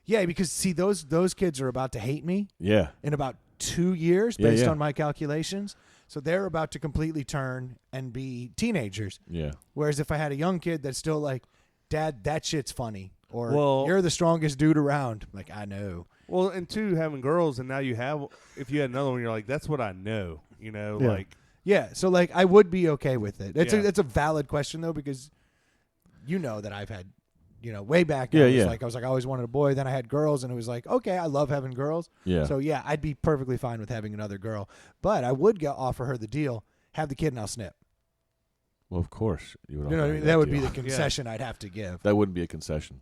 Yeah, because see those kids are about to hate me. Yeah. In about 2 years, Yeah, based yeah. on my calculations. So they're about to completely turn and be teenagers. Yeah. Whereas if I had a young kid that's still like, Dad, that shit's funny, or Well- you're the strongest dude around. Like I know. Well, and two, having girls, and now you have. If you had another one, you're like, that's what I know. Like. Yeah, so like I would be okay with it. It's Yeah. it's a valid question though, because that I've had, way back. Yeah, I was yeah. Like I was like I always wanted a boy. Then I had girls, and it was like, okay, I love having girls. Yeah. So yeah, I'd be perfectly fine with having another girl, but I would offer her the deal: have the kid and I'll snip. Well, of course you would. You know what I offer mean? That would be deal. the concession I'd have to give. That wouldn't be a concession.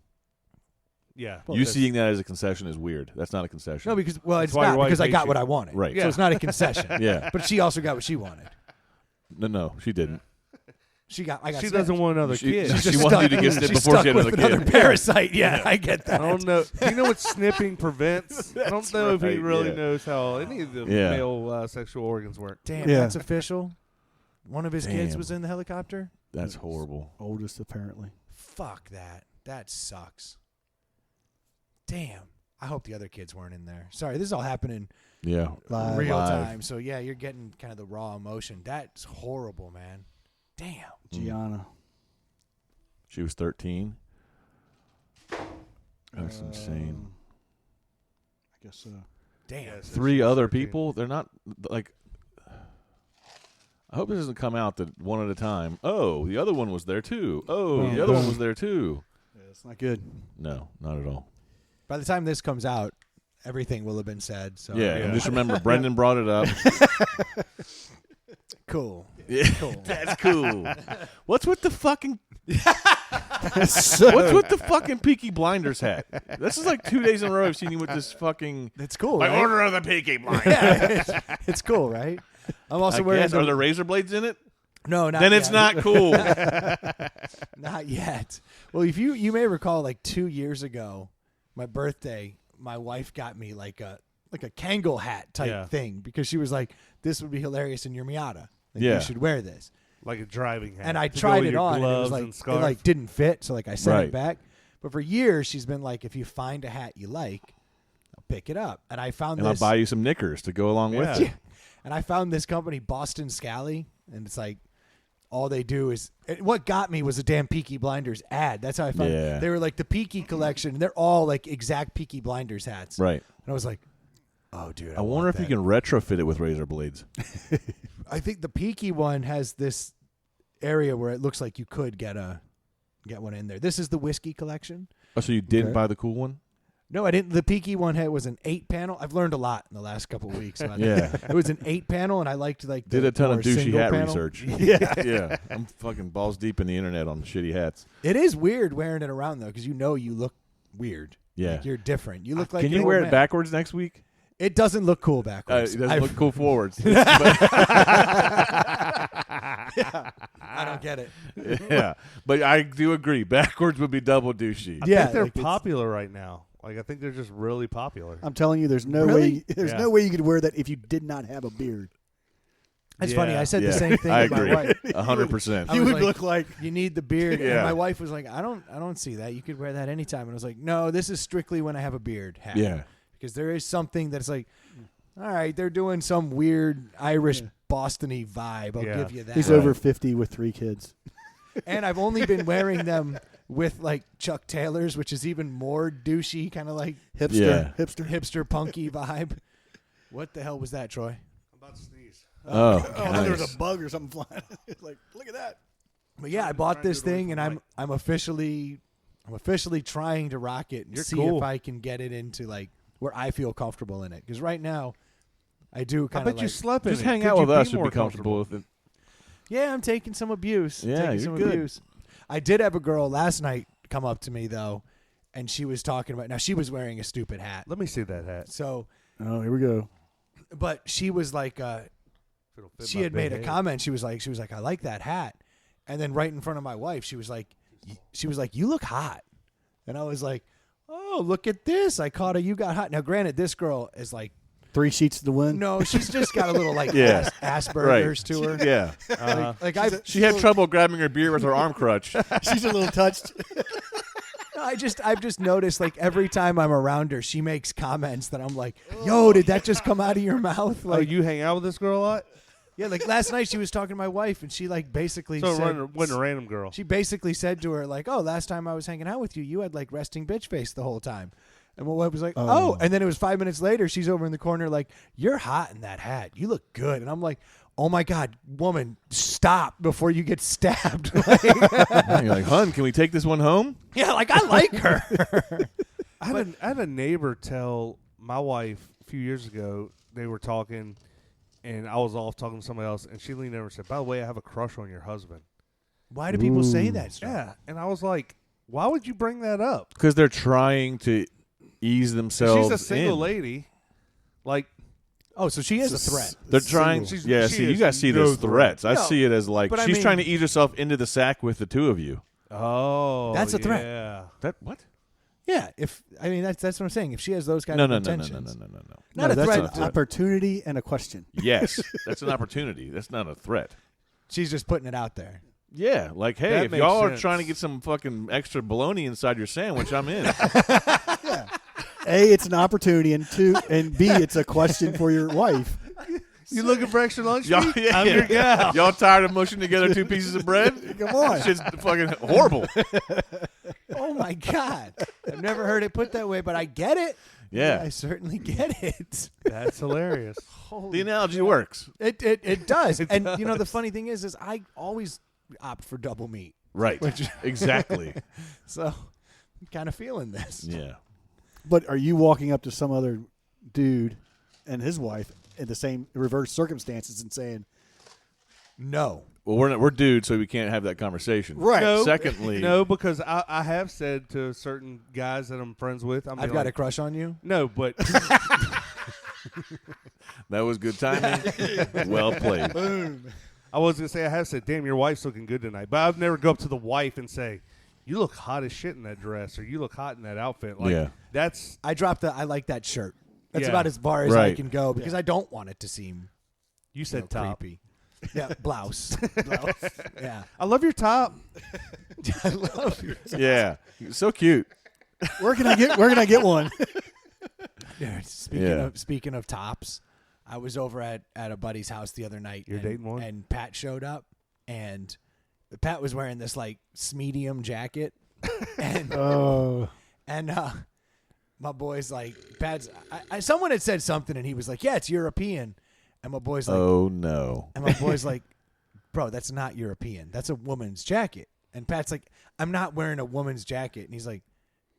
Yeah. You seeing that as a concession is weird. That's not a concession. No, because it's why your not wife because I hates got you. what I wanted. Right. So it's not a concession. Yeah. But she also got what she wanted. No, she didn't. I got. She snipped. doesn't want another She- kid. she wanted you to get snipped She's before she stuck had another with kid. another parasite. Yeah, I get that. I don't know. Do you know what snipping prevents? I don't know if he right, really yeah. knows how any of the Yeah. male sexual organs work. Damn, Yeah. that's official. One of his kids Damn. was in the helicopter. That's horrible. Oldest, apparently. Fuck that. That sucks. Damn. I hope the other kids weren't in there. Sorry, this is all happening Yeah. Live. real Live. time. So yeah, you're getting kind of the raw emotion. That's horrible, man. Damn. Gianna. She was 13. That's insane. I guess so. Damn. Yes. 3 other people. They're not like. I hope this doesn't come out that one at a time. Oh, the other one was there too. Oh, the other one was there too. Yeah, it's not good. No, not at all. By the time this comes out, everything will have been said. So Yeah, and just remember, Brendan brought it up. cool. Yeah, that's cool. What's with the fucking? So- What's with the fucking Peaky Blinders hat? This is like 2 days in a row I've seen you with this fucking. It's cool. By Right? order of the Peaky Blinders. Yeah, it's cool, right? I'm also I wearing. guess. Are there razor blades in it? No, not Then it's yet. not cool. Not yet. Well, if you may recall, like 2 years ago, my birthday, my wife got me like a Kangol hat type Yeah. thing because she was like, "This would be hilarious in your Miata. Like, Yeah. you should wear this." Like a driving hat. And I to go tried with it your on, and it was gloves like and it scarf. like didn't fit, so like I sent Right. it back. But for years, she's been like, "If you find a hat you like, I'll pick it up." And I found And I'll this. buy you some knickers to go along with Yeah. it. And I found this company, Boston Scally, and it's like all they do is what got me was a damn Peaky Blinders ad. That's how I found Yeah. it. They were like the Peaky collection. They're all like exact Peaky Blinders hats. Right. And I was like, oh, dude. I wonder if you can retrofit it with razor blades. I think the Peaky one has this area where it looks like you could get one in there. This is the whiskey collection. Oh, so you didn't Okay. buy the cool one? No, I didn't. The Peaky one was an 8-panel. I've learned a lot in the last couple of weeks. About Yeah. that. It was an 8-panel, and I liked like Did the a ton of more douchey single hat panel. research. Yeah. Yeah. I'm fucking balls deep in the internet on shitty hats. It is weird wearing it around though, because you look weird. Yeah. Like, you're different. You look like Can an you old wear man. it backwards next week? It doesn't look cool backwards. It doesn't I've- look cool forwards. I don't get it. Yeah. But I do agree. Backwards would be double douchey. I Yeah, think they're like, it's- popular right now. Like I think they're just really popular. I'm telling you, there's no Really? way. There's Yeah. no way you could wear that if you did not have a beard. It's Yeah. funny. I said Yeah. the same thing I to agree. my wife. 100%. I You was would like, look like. You need the beard. Yeah. And my wife was like, I don't see that. You could wear that anytime. And I was like, no, this is strictly when I have a beard hat. Yeah. Because there is something that's like, all right, they're doing some weird Irish Boston-y vibe. I'll Yeah. give you that. He's Right. over 50 with 3 kids. And I've only been wearing them with like Chuck Taylors, which is even more douchey, kind of like Hipster. Yeah. Hipster. hipster punky vibe. What the hell was that, Troy? I'm about to sneeze. Oh, Oh, there was nice. a bug or something flying. It's like, look at that. But yeah, I bought trying to this get away thing, and from I'm officially trying to rock it and You're see cool. if I can get it into like where I feel comfortable in it. Because right now, I do I kind of bet you slept in Just it. hang Could out you with us. be You'd more be comfortable with it. Yeah, I'm taking some abuse. Yeah, taking you're some good. abuse. I did have a girl last night come up to me though, and she was talking about. Now she was wearing a stupid hat. Let me see that hat. So, Oh, here we go. but she was like, If it'll fit she my had made a big head. comment. She was like, I like that hat. And then right in front of my wife, she was like, you look hot. And I was like, oh, look at this. I caught a You Got Hot. Now, granted, this girl is like, 3 sheets to the wind. no, she's just got a little like Yeah. Asperger's to her. Yeah. Like She had trouble grabbing her beer with her arm crutch. She's a little touched. I've just noticed like every time I'm around her, she makes comments that I'm like, yo, did that just come out of your mouth? Oh, Like, you hang out with this girl a lot? yeah, like last night she was talking to my wife and she like basically So said, it wasn't a random girl. she basically said to her like, oh, last time I was hanging out with you, you had like resting bitch face the whole time. And my wife was like, oh. And then it was 5 minutes later, she's over in the corner like, you're hot in that hat. You look good. And I'm like, oh, my God, woman, stop before you get stabbed. Like, You're like, hun, can we take this one home? yeah, like I like her. I had a neighbor tell my wife a few years ago, they were talking, and I was off talking to somebody else, and she leaned over and said, by the way, I have a crush on your husband. Why do people say that stuff? Yeah. And I was like, why would you bring that up? Because they're trying to ease themselves She's a single in. lady. Like, Oh, so she is a threat. They're trying. She's- Yeah, she see, you is guys see no this threat. threats. I No, see it as like but I she's mean- trying to ease herself into the sack with the two of you. oh. That's a threat. Yeah. That what? Yeah, that's what I'm saying. If she has those kind No, of no, no, no, intentions, no, no, no, no. not No, a that's threat. an opportunity and a question. Yes, that's an opportunity. That's not a threat. She's just putting it out there. Yeah, like hey, That if makes y'all are sense. trying to get some fucking extra bologna inside your sandwich, I'm in. A, it's an opportunity, and B, it's a question for your wife. You looking for extra lunch? Y'all, meat? yeah, I'm your gal. Y'all tired of mushing together 2 pieces of bread? Come on. That shit's fucking horrible. Oh my God, I've never heard it put that way, but I get it. Yeah, I certainly get it. That's hilarious. the analogy works. It does. It And you know the does. funny thing is I always opt for double meat. Right. Exactly. So I'm kind of feeling this. Yeah. But are you walking up to some other dude and his wife in the same reverse circumstances and saying, No. Well, we're dudes, so we can't have that conversation. Right. No, Secondly, no, because I have said to certain guys that I'm friends with, I've got a crush on you. No, but that was good timing. Well played. I was gonna say I have said, "Damn, your wife's looking good tonight." But I've never go up to the wife and say, "You look hot as shit in that dress," or "You look hot in that outfit." Like Yeah. that's I dropped I like that shirt. That's Yeah. about as far as I Right. can go because I don't want it to seem you said you know, top. creepy. Yeah, blouse. Yeah. I love your top. I love you. Yeah. So cute. Where can I get one? Dude, speaking of tops, I was over at a buddy's house the other night. You're dating one? And Pat showed up, and Pat was wearing this like medium jacket, and Oh. and my boy's like, Pat's. Someone had said something, and he was like, "Yeah, it's European," and my boy's like, Oh no. and my boy's like, "Bro, that's not European. That's a woman's jacket." And Pat's like, "I'm not wearing a woman's jacket," and he's like,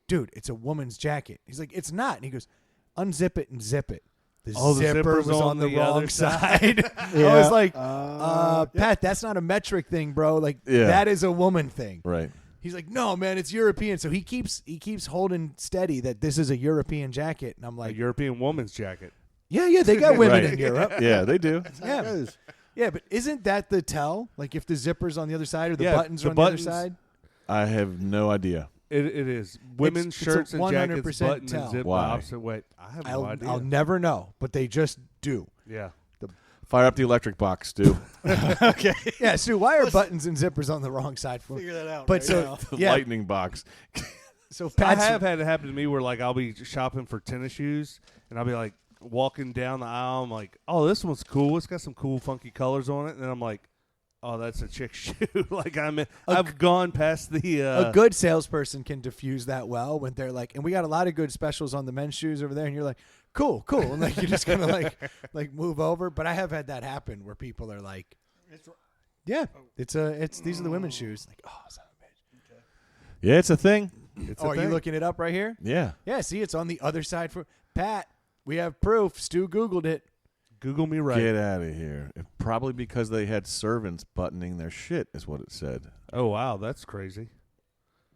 "Dude, it's a woman's jacket." He's like, "It's not," and he goes, "Unzip it and zip it." The Oh, the zipper zipper's was on the the wrong other side. I Yeah. was like, Yeah. Pat, that's not a metric thing, bro. Like Yeah. that is a woman thing. Right. He's like, "No, man, it's European." So he keeps holding steady that this is a European jacket, and I'm A like, European woman's jacket. "Yeah, they got women Right. in Europe." Yeah, they do. Yeah. Yeah, but isn't that the tell? Like if the zipper's on the other side or the Yeah, buttons the are on buttons- the other side? I have no idea. It is women's It's a shirts and jackets 100% button tell. and zip Why? the opposite way. I have no idea. I'll never know, but they just do. yeah. Fire up the electric box, Stu. Okay. Yeah, Sue, why are buttons and zippers on the wrong side? For Figure that out. But right so now. The yeah, lightning box. so I Pat's, have had it happen to me where like I'll be shopping for tennis shoes and I'll be like walking down the aisle. I'm like, oh, this one's cool. It's got some cool funky colors on it. And then I'm like, oh, that's a chick shoe. Like I've gone past the. a good salesperson can diffuse that well when they're like, and we got a lot of good specials on the men's shoes over there, and you're like, cool, and like you're just gonna like move over. But I have had that happen where people are like, yeah, it's these are the women's shoes. Like, oh, son of a bitch. Yeah, it's a thing. It's Oh, a are you thing. looking it up right here? Yeah. Yeah, see, it's on the other side. For Pat, we have proof. Stu Googled it. Google me right. Get out of here. Probably because they had servants buttoning their shit, is what it said. Oh wow, that's crazy.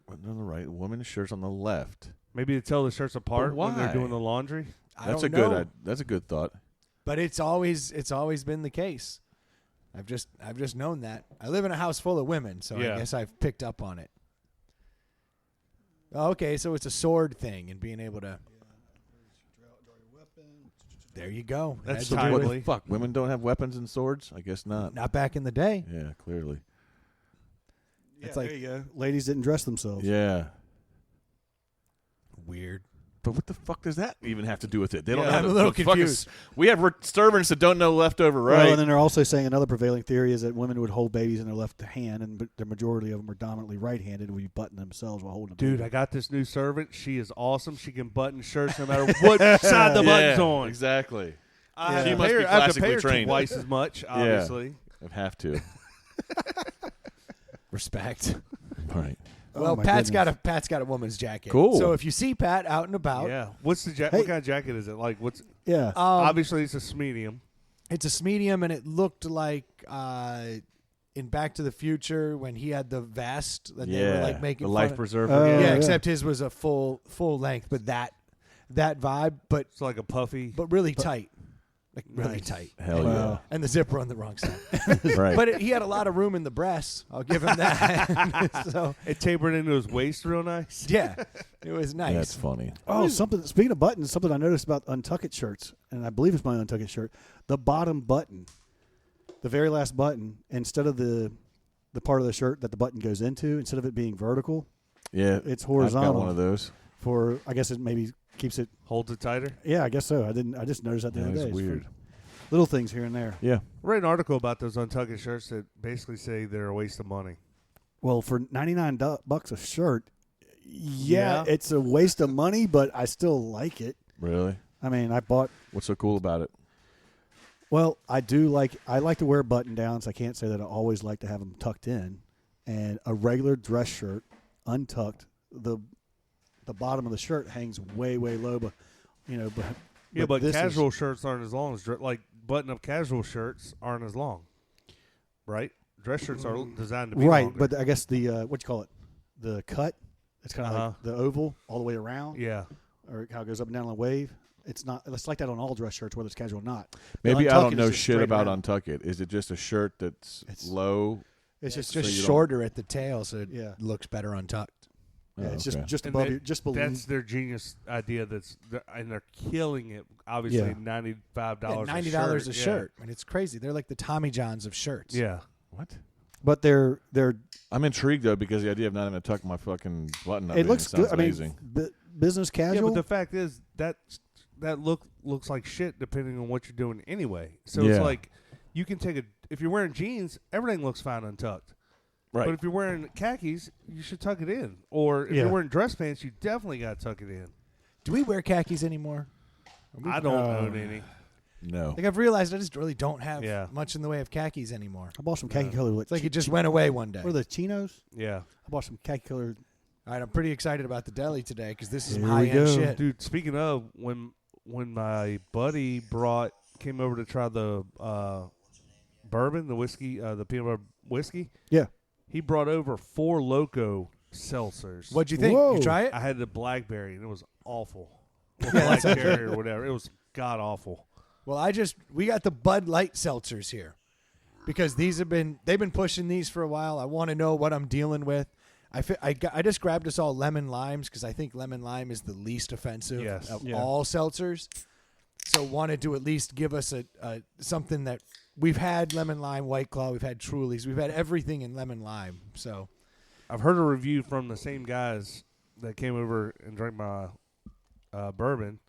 On the right, women's shirts on the left. Maybe to tell the shirts apart when they're why? doing the laundry. That's I don't know, That's a good thought. but it's always been the case. I've just known that. I live in a house full of women, so Yeah. I guess I've picked up on it. Oh, okay, so it's a sword thing and being able to. There you go. That's Had to do timely. with- Fuck, women don't have weapons and swords? I guess not. Not back in the day. Yeah, clearly. Yeah, It's like- there you go. Ladies didn't dress themselves. Yeah. Weird. But what the fuck does that even have to do with it? They don't Yeah, know. I'm how a to little fucking confused. we have servants that don't know left over right. Well, and then they're also saying another prevailing theory is that women would hold babies in their left hand, and the majority of them are dominantly right-handed and would be buttoning themselves while holding a Dude, baby. I got this new servant. She is awesome. She can button shirts no matter what side the button's on. Exactly. I Yeah. have She to must pay be her- I have to classically pay her trained. twice as much, obviously. I have to. Respect. Right. Well, my Pat's goodness. got a woman's jacket. Cool. So if you see Pat out and about, Yeah. What's the Hey. what kind of jacket is it? Like, what's Yeah. obviously it's a medium. it's a medium, and it looked like in Back to the Future when he had the vest that they were like making the fun life of. preserver. Oh, Yeah, yeah. except his was a full length, but that vibe, but It's like a puffy. really tight, like really Nice. tight, Hell Wow. and the zipper on the wrong side. yeah. Right. But he had a lot of room in the breasts. I'll give him that. So It tapered into his waist real nice. yeah, it was nice. That's funny. Oh, something. Speaking of buttons, something I noticed about Untuck It shirts, and I believe it's my Untuck It shirt. The bottom button, the very last button, instead of the part of the shirt that the button goes into, instead of it being vertical, Yeah. it's I've horizontal. got one of those. For I guess it maybe keeps it. Holds it tighter. Yeah, I guess so. I just noticed that the That other is day. It's weird. fun. Little things here and there. Yeah. I read an article about those Untucked shirts that basically say they're a waste of money. Well, for $99 a shirt, yeah, Yeah. it's a waste of money, but I still like it. Really? I mean, I bought. What's so cool about it? Well, I like to wear button downs. I can't say that I always like to have them tucked in. And a regular dress shirt, untucked, the bottom of the shirt hangs way low, but Yeah, but this is- casual shirts aren't as long as like button-up casual shirts aren't as long, right? Dress shirts are designed to be right. longer. But I guess the what you call it, the cut. It's kind of Uh-huh. like the oval all the way around, yeah, or how it goes up and down on a wave. It's not. It's like that on all dress shirts, whether it's casual or not. The Maybe I Untuck don't It know is just shit straight about around. Untuck It. Is it just a shirt that's It's- low? It's just just you don't- shorter at the tail, so it Yeah. looks better untucked. Yeah, Oh, it's okay. just And above they- you, just below. that's their genius idea. And they're killing it. Obviously, Yeah. $95 $90 a Yeah. shirt. I mean, it's crazy. They're like the Tommy Johns of shirts. Yeah, What? But they're I'm intrigued though because the idea of not having to tuck my fucking button up. it in looks sounds good. I mean, amazing. business yeah. casual. But the fact is that looks like shit depending on what you're doing anyway. So Yeah. it's like you can take if you're wearing jeans, everything looks fine untucked. Right. But if you're wearing khakis, you should tuck it in. Or if Yeah. you're wearing dress pants, you definitely got to tuck it in. Do we wear khakis anymore? I don't own any. No. Like I've realized I just really don't have Yeah. much in the way of khakis anymore. I bought some khaki colored. It's like it just went away one day. What are the chinos? Yeah. I bought some khaki colored. All right, I'm pretty excited about the deli today because this is some Here we high end go. shit. Dude, speaking of, when my buddy came over to try the bourbon, the whiskey, the peanut butter whiskey, Yeah. he brought over 4 Loco seltzers. What'd you think? Whoa. You try it? I had the blackberry, and it was awful. Or blackberry or whatever. It was god awful. Well, we got the Bud Light seltzers here because they've been pushing these for a while. I want to know what I'm dealing with. I just grabbed us all lemon limes because I think lemon lime is the least offensive Yes. of Yeah. all seltzers. So wanted to at least give us a something that we've had lemon lime, White Claw, we've had Trulies, we've had everything in lemon lime. So I've heard a review from the same guys that came over and drank my bourbon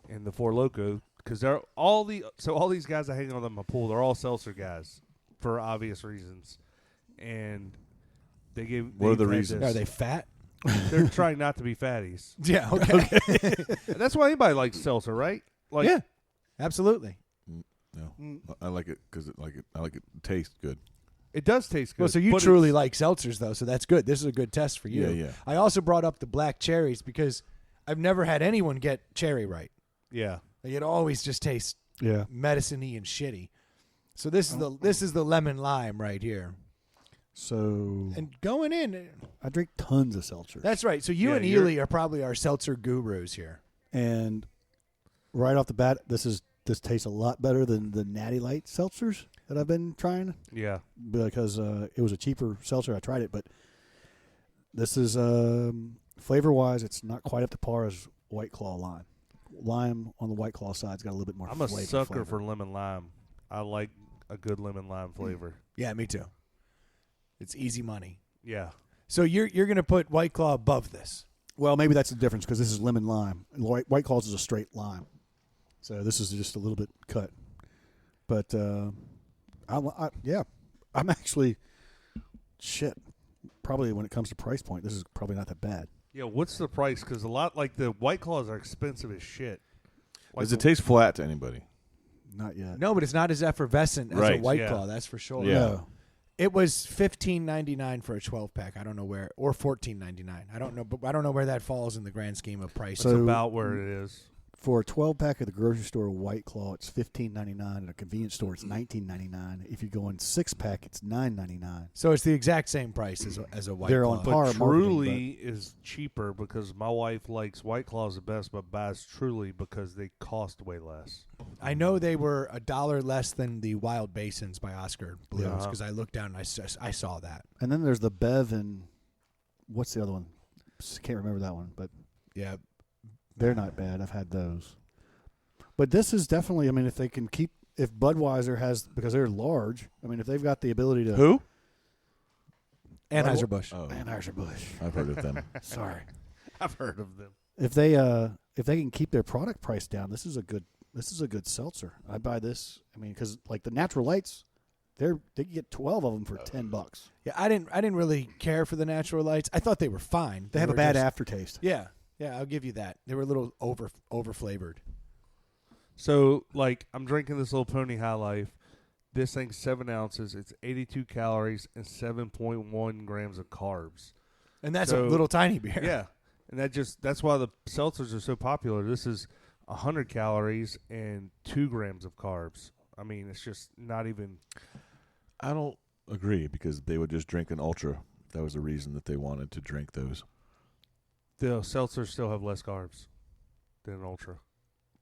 and the 4 Loco, because they're all these guys that hang out on my pool, they're all seltzer guys for obvious reasons, and What are the they've had reasons? this- are they fat? They're trying not to be fatties. Yeah. Okay. That's why anybody likes seltzer, right? Like, yeah. Absolutely. No. I like it because I like it. It tastes good. it does taste good. Well, so you but truly it's- like seltzers, though, so that's good. This is a good test for you. Yeah, yeah. I also brought up the black cherries because I've never had anyone get cherry right. Yeah. Like, it always just tastes Yeah. medicine-y and shitty. So this is the lemon lime right here. So And going in, I drink tons of seltzer. that's right. So you Yeah, and you're- Ely are probably our seltzer gurus here. And right off the bat, this tastes a lot better than the Natty Light seltzers that I've been trying Yeah. because it was a cheaper seltzer. I tried it, but this is Flavor wise, it's not quite up to par as White Claw lime. Lime on the White Claw side's got a little bit more. I'm a sucker flavor. for lemon lime. I like a good lemon lime flavor. Yeah, me too. It's easy money. Yeah. So you're going to put White Claw above this. Well, maybe that's the difference because this is lemon lime. And White Claws is a straight lime, so this is just a little bit cut. But I'm actually probably when it comes to price point, this is probably not that bad. Yeah, what's the price? Because a lot, like the White Claws are expensive as shit. Like Does it taste flat to anybody? Not yet. No, but it's not as effervescent as a Right, White yeah. Claw, that's for sure. Yeah. No. It was $15.99 for a 12-pack. I don't know where, or $14.99. I don't know, but I don't know where that falls in the grand scheme of price. It's So- about where it is. For a 12-pack at the grocery store, White Claw, it's $15.99. At a convenience store, it's $19.99. If you go in 6-pack, it's $9.99. So it's the exact same price as a White They're Claw. on par. But marketing, Truly is cheaper because my wife likes White Claws the best, but buys Truly because they cost way less. I know they were $1 less than the Wild Basins by Oscar Blues Yeah. because I looked down and I saw that. And then there's the Bev and what's the other one? Can't remember that one, but Yeah. they're not bad. I've had those. But this is definitely, I mean, if they can keep, if Budweiser has, because they're large, I mean, if they've got the ability to. Who? Anheuser-Busch. Oh, Anheuser-Busch. I've heard of them. Sorry. I've heard of them. If they can keep their product price down, this is a good seltzer. I buy this. I mean, because like the Natural Lights, they can get 12 of them for $10. Yeah, I didn't really care for the Natural Lights. I thought they were fine. They have a were bad just- aftertaste. Yeah, I'll give you that. They were a little over flavored. So, like, I'm drinking this little Pony High Life. This thing's 7 ounces. It's 82 calories and 7.1 grams of carbs. And that's So- a little tiny beer. Yeah, and that's why the seltzers are so popular. This is 100 calories and 2 grams of carbs. I mean, it's just not even. I don't agree because they would just drink an Ultra. That was the reason that they wanted to drink those. The seltzers still have less carbs than an Ultra.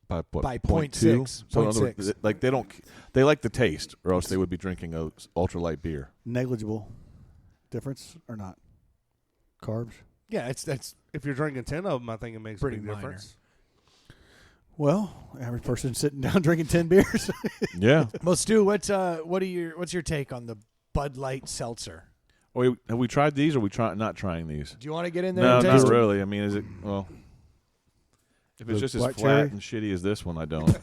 By what? By 0.2? 0.6. So in other 0.6. words, like they like the taste, or else they would be drinking a ultralight beer. Negligible difference or not? Carbs? Yeah, that's If you're drinking 10 of them, I think it makes Pretty a big minor. difference. Well, average person sitting down drinking 10 beers. Yeah. Well, Stu, what's your take on the Bud Light seltzer? Have we tried these, or are we not trying these? Do you want to get in there? No, and not taste it? really. I mean, is it well? If it's The just as black flat cherry? and shitty as this one, I don't.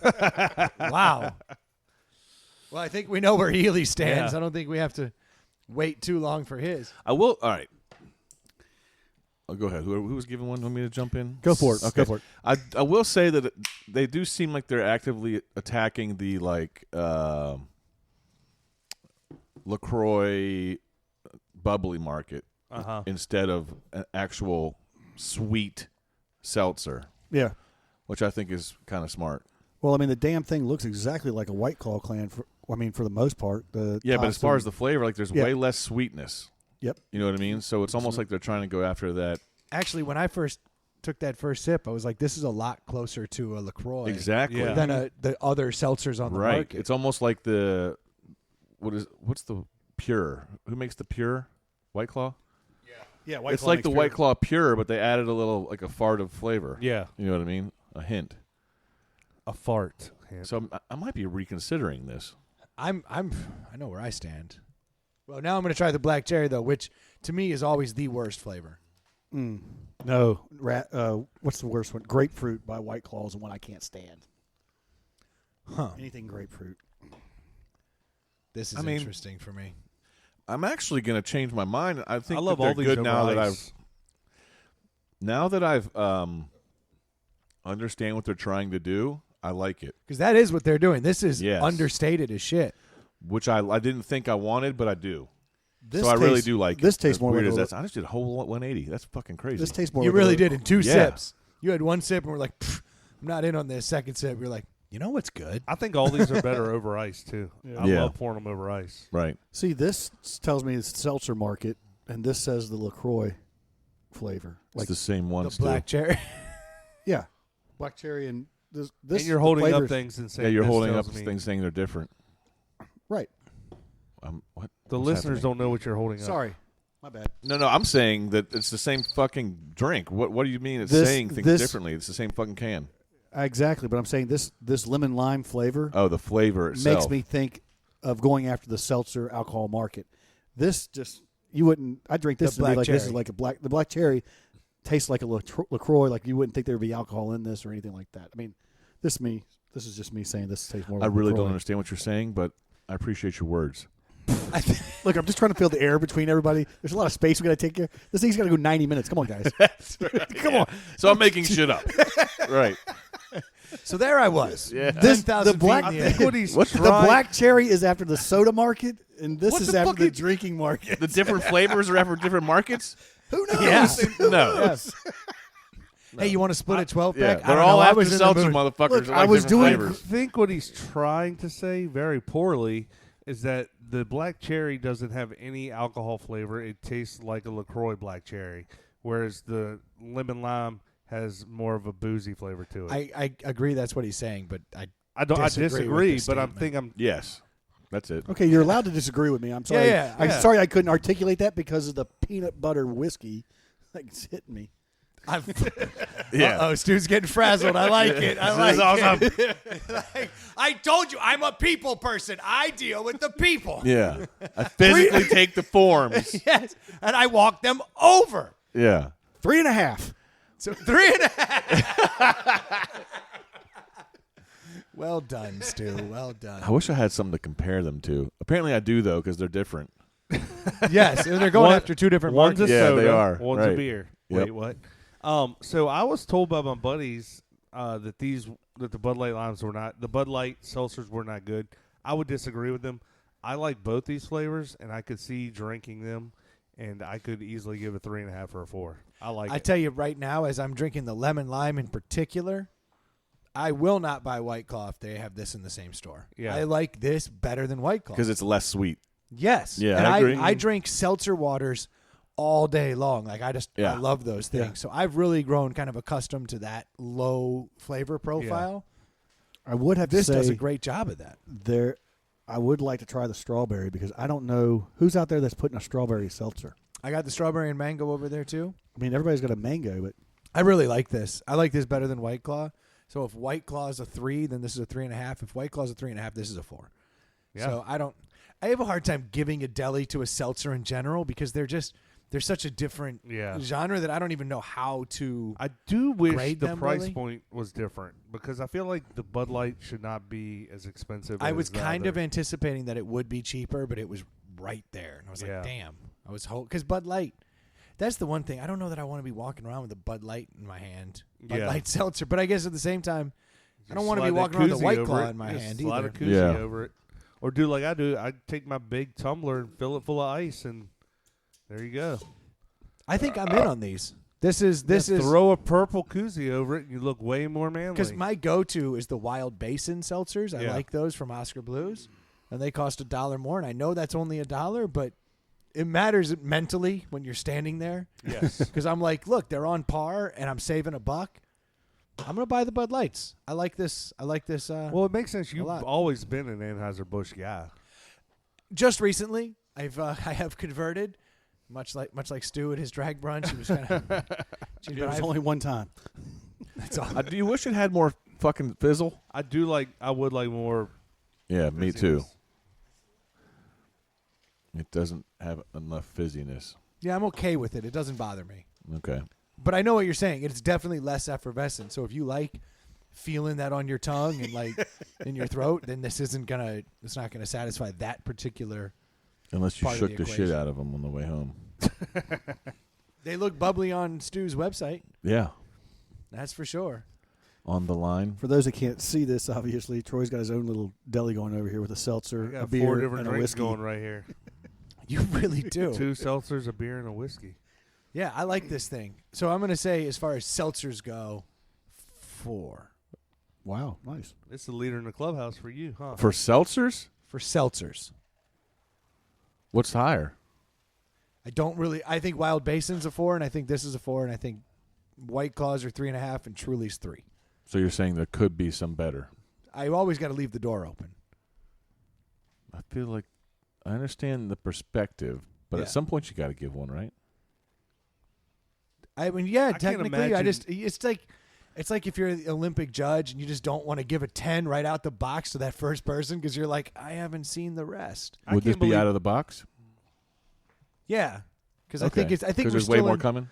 Wow. Well, I think we know where Healy stands. Yeah. I don't think we have to wait too long for his. I will. All right. I'll go ahead. Who was giving one? Want me to jump in? Go for it. Okay. Go for it. I will say that they do seem like they're actively attacking the LaCroix bubbly market instead of an actual sweet seltzer, Yeah. which I think is kind of smart. Well, I mean, the damn thing looks exactly like a White Claw can. For the most part. Yeah, but as far as the flavor, like there's Yeah. way less sweetness. Yep. You know what I mean? So it's almost like they're trying to go after that. Actually, when I first took that first sip, I was like, this is a lot closer to a LaCroix Exactly. Yeah. than the other seltzers on the Right. market. It's almost like what's the Pure? Who makes the Pure? White Claw? yeah, White It's like the White Claw Pure, but they added a little, like a fart of flavor. Yeah, You know what I mean? A hint. a fart. So I might be reconsidering this. I know where I stand. Well, now I'm going to try the black cherry though, which to me is always the worst flavor. No. What's the worst one? Grapefruit by White Claw is the one I can't stand. Huh. Anything grapefruit. This is I mean- interesting for me. I'm actually going to change my mind. I think I love that they're all these good over now ice. that I've understand what they're trying to do. I like it, Because that is what they're doing. This is Yes. understated as shit. which I didn't think I wanted, but I do. This So I really tastes- do like this it. tastes As more weird like as a- that's. I just did a whole 180. That's fucking crazy. This tastes more You like really a- did in 2 Yeah. sips. You had 1 sip and we're like, "Pfft, I'm not in on this." Second sip, you're like, you know what's good? I think all these are better over ice too. I Yeah. love pouring them over ice. right. See, this tells me it's seltzer market, and this says the LaCroix flavor. It's the same The ones black cherry. Yeah. Black cherry and this And you're the holding up flavors- things and too. saying Yeah, you're this holding up tells me- things saying they're different. Right. What? The What's listeners happening? don't know what you're holding up. Sorry. My bad. No, I'm saying that it's the same fucking drink. What do you mean it's saying things differently? It's the same fucking can. Exactly, but I'm saying this lemon lime flavor. Oh, the flavor itself makes me think of going after the seltzer alcohol market. This just you wouldn't. I drink this and be like this is like the black cherry tastes like a LaCroix. Like you wouldn't think there would be alcohol in this or anything like that. I mean, this is just me saying this tastes more. Like I really LaCroix. don't understand what you're saying, but I appreciate your words. Look, I'm just trying to fill the air between everybody. There's a lot of space we got to take care. This thing's got to go 90 minutes. Come on, guys. Come on. So I'm making shit up. Right. So there I was. Yeah. The black the black cherry is after the soda market, and this is after the drinking market. The different flavors are after different markets? Who knows? Yes. No. Yes. Hey, you want to split a 12 Yeah, pack? they're all after seltzer, motherfuckers. Look, They're I like was different doing- flavors. I think what he's trying to say very poorly is that the black cherry doesn't have any alcohol flavor. It tastes like a LaCroix black cherry, whereas the lemon lime has more of a boozy flavor to it. I agree that's what he's saying, but I I disagree, but I think I'm. Yes. That's it. Okay, you're allowed to disagree with me. I'm sorry. Yeah, I'm yeah. sorry I couldn't articulate that because of the peanut butter whiskey. Like it's hitting me. Yeah. Uh-oh, Stu's getting frazzled. I like it. I like it. Like, I told you, I'm a people person. I deal with the people. Yeah. I physically take the forms. Yes, and I walk them over. Yeah. 3.5. So 3.5. Well done, Stu. Well done. I wish I had something to compare them to. Apparently I do, though, because they're different. Yes, and they're going after two different One's markets. a Yeah, soda, they are. One's Right. a beer. Yep. Wait, what? So I was told by my buddies that the Bud Light limes were not, the Bud Light seltzers were not good. I would disagree with them. I like both these flavors, and I could see drinking them, and I could easily give a 3.5 or a 4. I like I it. tell you right now, as I'm drinking the lemon lime in particular, I will not buy White Claw if they have this in the same store. Yeah. I like this better than White Claw. Because it's less sweet. Yes. Yeah, and I agree. I drink seltzer waters all day long. Like I Yeah. love those things. Yeah. So I've really grown kind of accustomed to that low flavor profile. I would have This to say does a great job of that. I would like to try the strawberry because I don't know who's out there that's putting a strawberry seltzer. I got the strawberry and mango over there too. I mean, everybody's got a mango, but I really like this. I like this better than White Claw. So if White Claw is a 3, then this is a 3.5. If White Claw is a 3.5, this is a 4. Yeah. So I have a hard time giving a deli to a seltzer in general because they're such a different genre that I don't even know how to. I do wish grade the them, price really. point was different because I feel like the Bud Light should not be as expensive. I as was the kind of other. anticipating that it would be cheaper, but it was right there, and I was Yeah. like, "Damn!" I was because Bud Light. That's the one thing I don't know that I want to be walking around with a Bud Light in my hand, Bud Yeah. Light seltzer. But I guess at the same time, I don't Just want to be slide that walking around with a koozie White over Claw it. in my Just hand slide either. a koozie Yeah. over it, or do like I do. I take my big tumbler and fill it full of ice, and there you go. I think I'm in on these. This is Throw a purple koozie over it, and you look way more manly. because my go-to is the Wild Basin seltzers. I Yeah. like those from Oscar Blues, and they cost $1 more. And I know that's only $1, but it matters mentally when you're standing there. Yes. Because I'm like, look, they're on par, and I'm saving $1. I'm gonna buy the Bud Lights. I like this. Well, it makes sense. You've lot. always been an Anheuser-Busch guy. Just recently, I have converted, much like Stu at his drag brunch. He was kind of. it was only one time. That's all. Do you wish it had more fucking fizzle? I would like more. Yeah, me too. fizziness. It doesn't have enough fizziness. Yeah, I'm okay with it. It doesn't bother me. Okay. But I know what you're saying. It's definitely less effervescent. So if you like feeling that on your tongue and like in your throat, then it's not gonna satisfy that particular. Unless you part of shook the the shit equation. out of them on the way home. They look bubbly on Stu's website. Yeah. That's for sure. On the line. For those that can't see this, obviously, Troy's got his own little deli going over here with a seltzer, I got a beer, 4 different and a drinks whiskey. going right here. You really do. 2 seltzers, a beer, and a whiskey. Yeah, I like this thing. So I'm gonna say, as far as seltzers go, 4 Wow, nice. It's the leader in the clubhouse for you, huh? For seltzers? for seltzers. What's higher? I think Wild Basin's a 4, and I think this is a 4, and I think White Claws are 3.5, and Truly's 3. So you're saying there could be some better. I always got to leave the door open. I feel like I understand the perspective, But Yeah. at some point, you got to give one, right? I mean, yeah, can't technically, imagine- it's like if you're an Olympic judge and you just don't want to give a 10 right out the box to that first person because you're like, I haven't seen the rest. I Would this can't be believe- out of the box? Yeah, because Okay. I think we're there's still way more in- coming.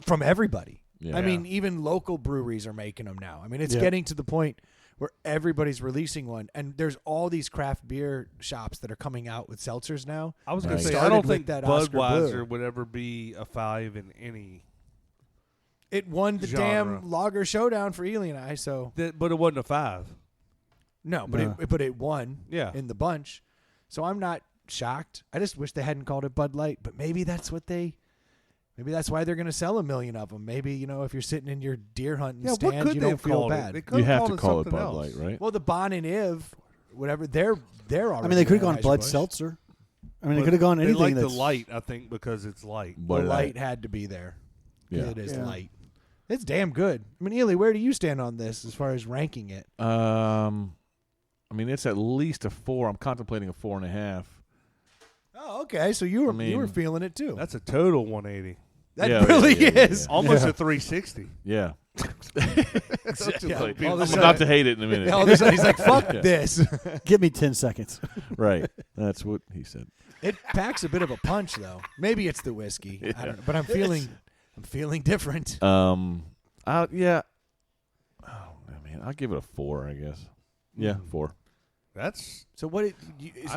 from everybody. Yeah. I mean, even local breweries are making them now. I mean, it's Yeah. getting to the point where everybody's releasing one, and there's all these craft beer shops that are coming out with seltzers now. I was going Right. to say, I Started don't with think that Oscar Budweiser Blue. would ever be a 5 in any. It won the Genre. damn Lager Showdown for Ely and I. So But it wasn't a 5. no, No. but it won. Yeah. In the bunch. So I'm not shocked. I just wish they hadn't called it Bud Light. But maybe that's what maybe that's why they're going to sell 1 million of them. Maybe if you're sitting in your deer hunting Yeah, what stand, could you they don't have feel called bad. it? They could You have called to call it something Bud else. Light, right? Well, the Bon and Iv, whatever, they're already. I mean, they could have gone Blood Anheuser-Busch. Seltzer. I mean, But they could have gone they anything like the that's light, I think, because it's light. The Bud light had to be there. Yeah. It is Yeah. light. It's damn good. I mean, Ely, where do you stand on this as far as ranking it? I mean, it's at least a 4. I'm contemplating a 4.5. Oh, okay. So you were I mean, feeling it too. That's a total 180. That Yeah, really yeah, yeah, is. yeah. Almost Yeah. a 360. Yeah. Yeah. Like, All of I'm a about sudden- to hate it in a minute. All of a sudden, he's like, "Fuck Yeah. this." Give me 10 seconds. Right. That's what he said. It packs a bit of a punch, though. Maybe it's the whiskey. I Yeah. don't know, but I'm feeling different. Yeah. Oh man, I'll give it a 4, I guess. Yeah, 4. That's So what? I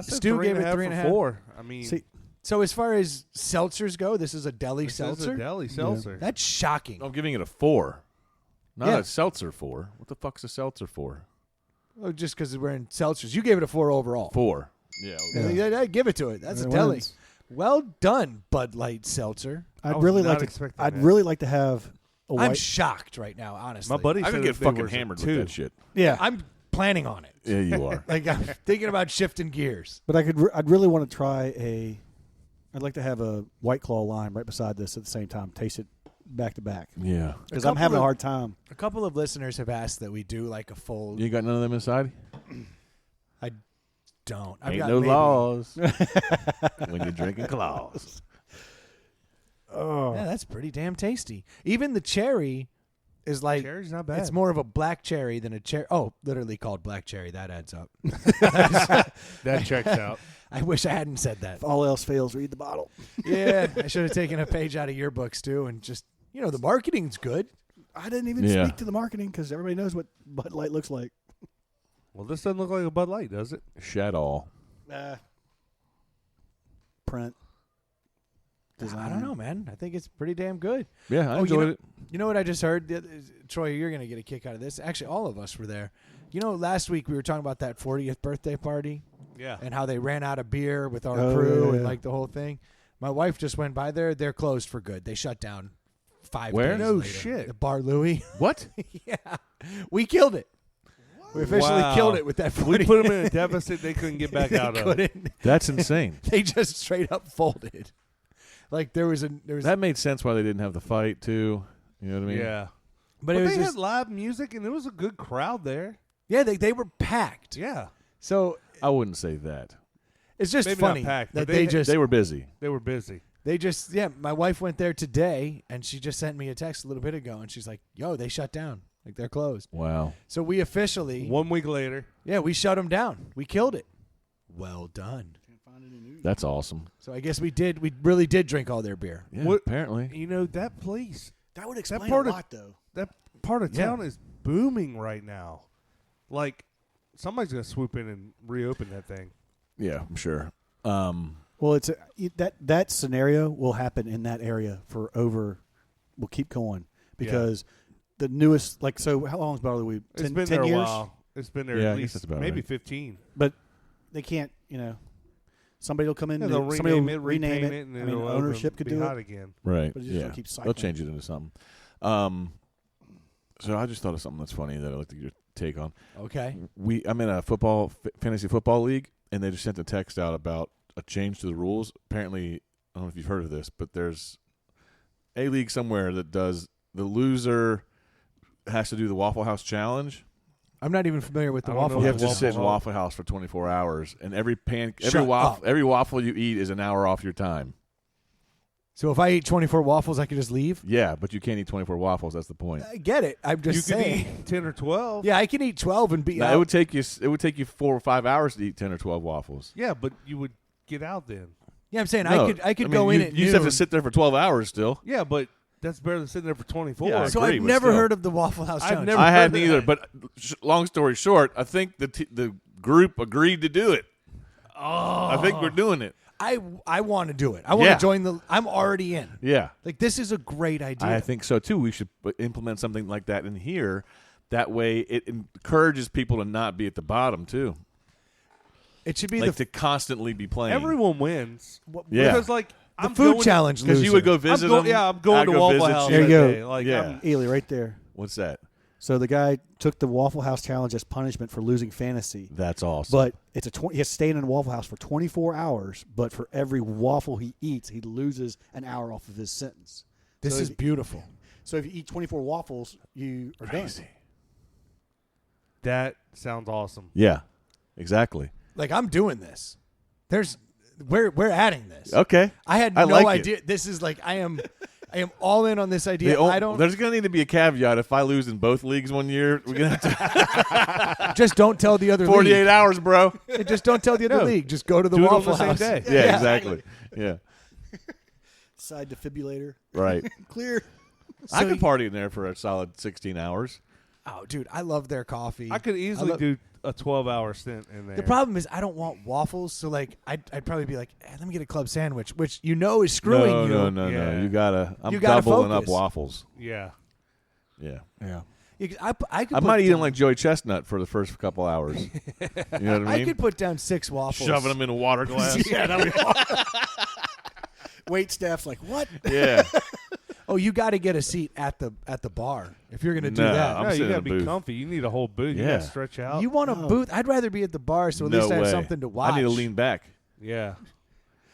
said Stu gave it 3.5 3.5. for 4. I mean, See, So as far as seltzers go, this is a deli this is seltzer. a deli seltzer. That's shocking. I'm giving it a 4. Not Yeah. a seltzer 4. What the fuck's a seltzer for? Oh, just because we're in seltzers, you gave it a 4 overall. 4. Yeah. Okay. Yeah, give it to it. That's a it deli. wins. Well done, Bud Light seltzer. I I'd was really not like to. expecting I'd that. really like to have a I'm white. shocked right now, honestly. My buddy I said could get they fucking was a hammered 2. with that shit. Yeah, I'm planning on it. Yeah, you are. Like I'm thinking about shifting gears. but I'd really want to try a. I'd like to have a White Claw lime right beside this at the same time. Taste it back to back Yeah. because I'm having a hard time. A couple of listeners have asked that we do like a full. You got none of them inside? I don't. I've Ain't got no maybe- laws when you're drinking claws. Oh, Yeah, that's pretty damn tasty. Even the cherry is like Cherry's not bad. it's more of a black cherry than a cherry. Oh, literally called black cherry. That adds up. That checks out. I wish I hadn't said that. if all else fails, read the bottle. Yeah, I should have taken a page out of your books too, and just the marketing's good. I didn't even Yeah. speak to the marketing because everybody knows what Bud Light looks like. Well, this doesn't look like a Bud Light, does it? Shadow. Print. Design. I don't know, man. I think it's pretty damn good. Yeah, I Oh, enjoyed it. You know what I just heard? Troy, you're going to get a kick out of this. Actually, all of us were there. Last week we were talking about that 40th birthday party Yeah. and how they ran out of beer with our Oh, crew yeah, and yeah. like the whole thing. My wife just went by there. They're closed for good. They shut down 5 Where? days No later. shit. The Bar Louie. What? Yeah. We killed it. We officially Wow. killed it with that 40. We put them in a deficit they couldn't get back They out of. couldn't. That's insane. They just straight up folded. Like there was That made sense why they didn't have the fight too. You know what I mean? Yeah. but But it was they just, had live music, and there was a good crowd there. yeah, they were packed. Yeah. So I wouldn't say that. it's just Maybe not funny packed, that but they they- just They were busy. They were busy. my wife went there today and she just sent me a text a little bit ago and she's like, "Yo, they shut down. Like they're closed." Wow. So we officially 1 week later. we shut them down. We killed it. Well done. That's awesome. So I guess we really did drink all their beer. Yeah, What- apparently. You know, that place, That would explain part a of- lot, though. that part of Yeah. town is booming right now. Like, somebody's going to swoop in and reopen that thing. Yeah, I'm sure. Well, it's that scenario will happen in that area for over. We'll keep going because the newest, like, so how long has Barley Weed? It's 10, been 10 there years? a while. It's been there Yeah, I at guess least that's about maybe right. 15. But they can't, somebody will come in. Yeah, and they'll somebody rename will it, rename repaint it. it, and I then mean, it'll ownership open, could be do hot it. again. Right. But you just Yeah. don't keep They'll cycling. change it into something. So I just thought of something that's funny that I'd like to get your take on. Okay. I'm in a fantasy football league, and they just sent a text out about a change to the rules. Apparently, I don't know if you've heard of this, but there's a league somewhere that does the loser has to do the Waffle House challenge, I'm not even familiar with the I don't Waffle know You House. have to Waffle sit in House. Waffle House for 24 hours, and every Shut up. waffle you eat is an hour off your time. So if I eat 24 waffles, I can just leave? Yeah, but you can't eat 24 waffles. That's the point. I get it. I'm just You could saying. eat 10 or 12. Yeah, I can eat 12 and be Now, out. it would take you 4 or 5 hours to eat 10 or 12 waffles. Yeah, but you would get out then. Yeah, I'm saying No, I could mean, go in you, at you just have noon. to sit there for 12 hours still. Yeah, but that's better than sitting there for 24. Yeah, I So agree, I've but never still. heard of the Waffle House I've challenge. never- I heard hadn't of either, that. but long story short, I think the group agreed to do it. Oh. I think we're doing it. I want to do it. I want Yeah. to join the. I'm already in. Yeah. Like this is a great idea. I think so too. We should implement something like that in here. That way, it encourages people to not be at the bottom too, it should be like the to constantly be playing. Everyone wins. Yeah. Because, like, I'm food going challenge because you would go I'm visit go- them. yeah, I'm going I'd to go Waffle visit House. There you that go. day. Like, Yeah. I'm- Ely, right there. What's that? So the guy took the Waffle House challenge as punishment for losing fantasy. That's awesome. But it's he has to stay in a Waffle House for 24 hours. But for every waffle he eats, he loses an hour off of his sentence. this So is if- beautiful. So if you eat 24 waffles, you are done. that sounds awesome. Yeah, exactly. Like I'm doing this. We're adding this. Okay. I had I no like it. idea. This is like I am all in on this idea. I don't There's going to need to be a caveat. If I lose in both leagues one year, we're going to have to just don't tell the other 48 league. hours, bro. And just don't tell the other No. league. Just go to the Do it on Waffle the same House. day. Yeah, exactly. Yeah, Side defibrillator. right. Clear. I So could party in there for a solid 16 hours. Oh, dude, I love their coffee. I could easily love- do a 12-hour stint in there. The problem is I don't want waffles, so like I'd probably be like, let me get a club sandwich, which you know is screwing no, you. No, no, Yeah. no. You gotta. I'm You gotta doubling up focus. waffles. Yeah. Yeah. Yeah. I could I put might eat down, them like Joey Chestnut for the first couple hours. You know what I I mean? could put down 6 waffles. Shoving them in a water glass. Yeah, that would Wait staff's like, what? Yeah. Oh, you got to get a seat at the bar if you're going to do No, that. I'm No, you sitting in got a to be booth. comfy. You need a whole booth. You Yeah. got to stretch out. You want a booth? I'd rather be at the bar, so at least I have way. something to watch. I need to lean back. yeah.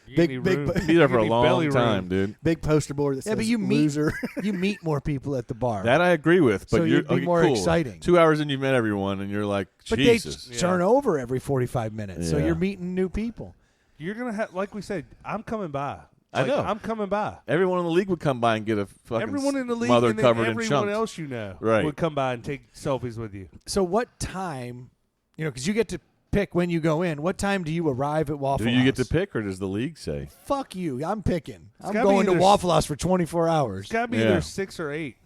You Big- need big room. bu- Be there You for a need long belly time, room. dude. Big poster board that says Yeah, but you meet loser. you meet more people at the bar. That I agree with, but So you're you'd be okay, more cool. exciting. 2 hours in, you met everyone, and you're like, but Jesus. they turn over every 45 minutes, so Yeah. you're meeting new people. You're going to have, like we said, I'm coming by. I Like, know. I'm coming by. Everyone in the league would come by and get a fucking Everyone in the league mother and then covered in everyone chunks. else you know Right. would come by and take selfies with you. So what time, because you get to pick when you go in, what time do you arrive at Waffle Do House? you get to pick, or does the league say? Fuck you. I'm picking. I'm gotta be going to either- Waffle House for 24 hours. It's got to be Yeah. either 6 or 8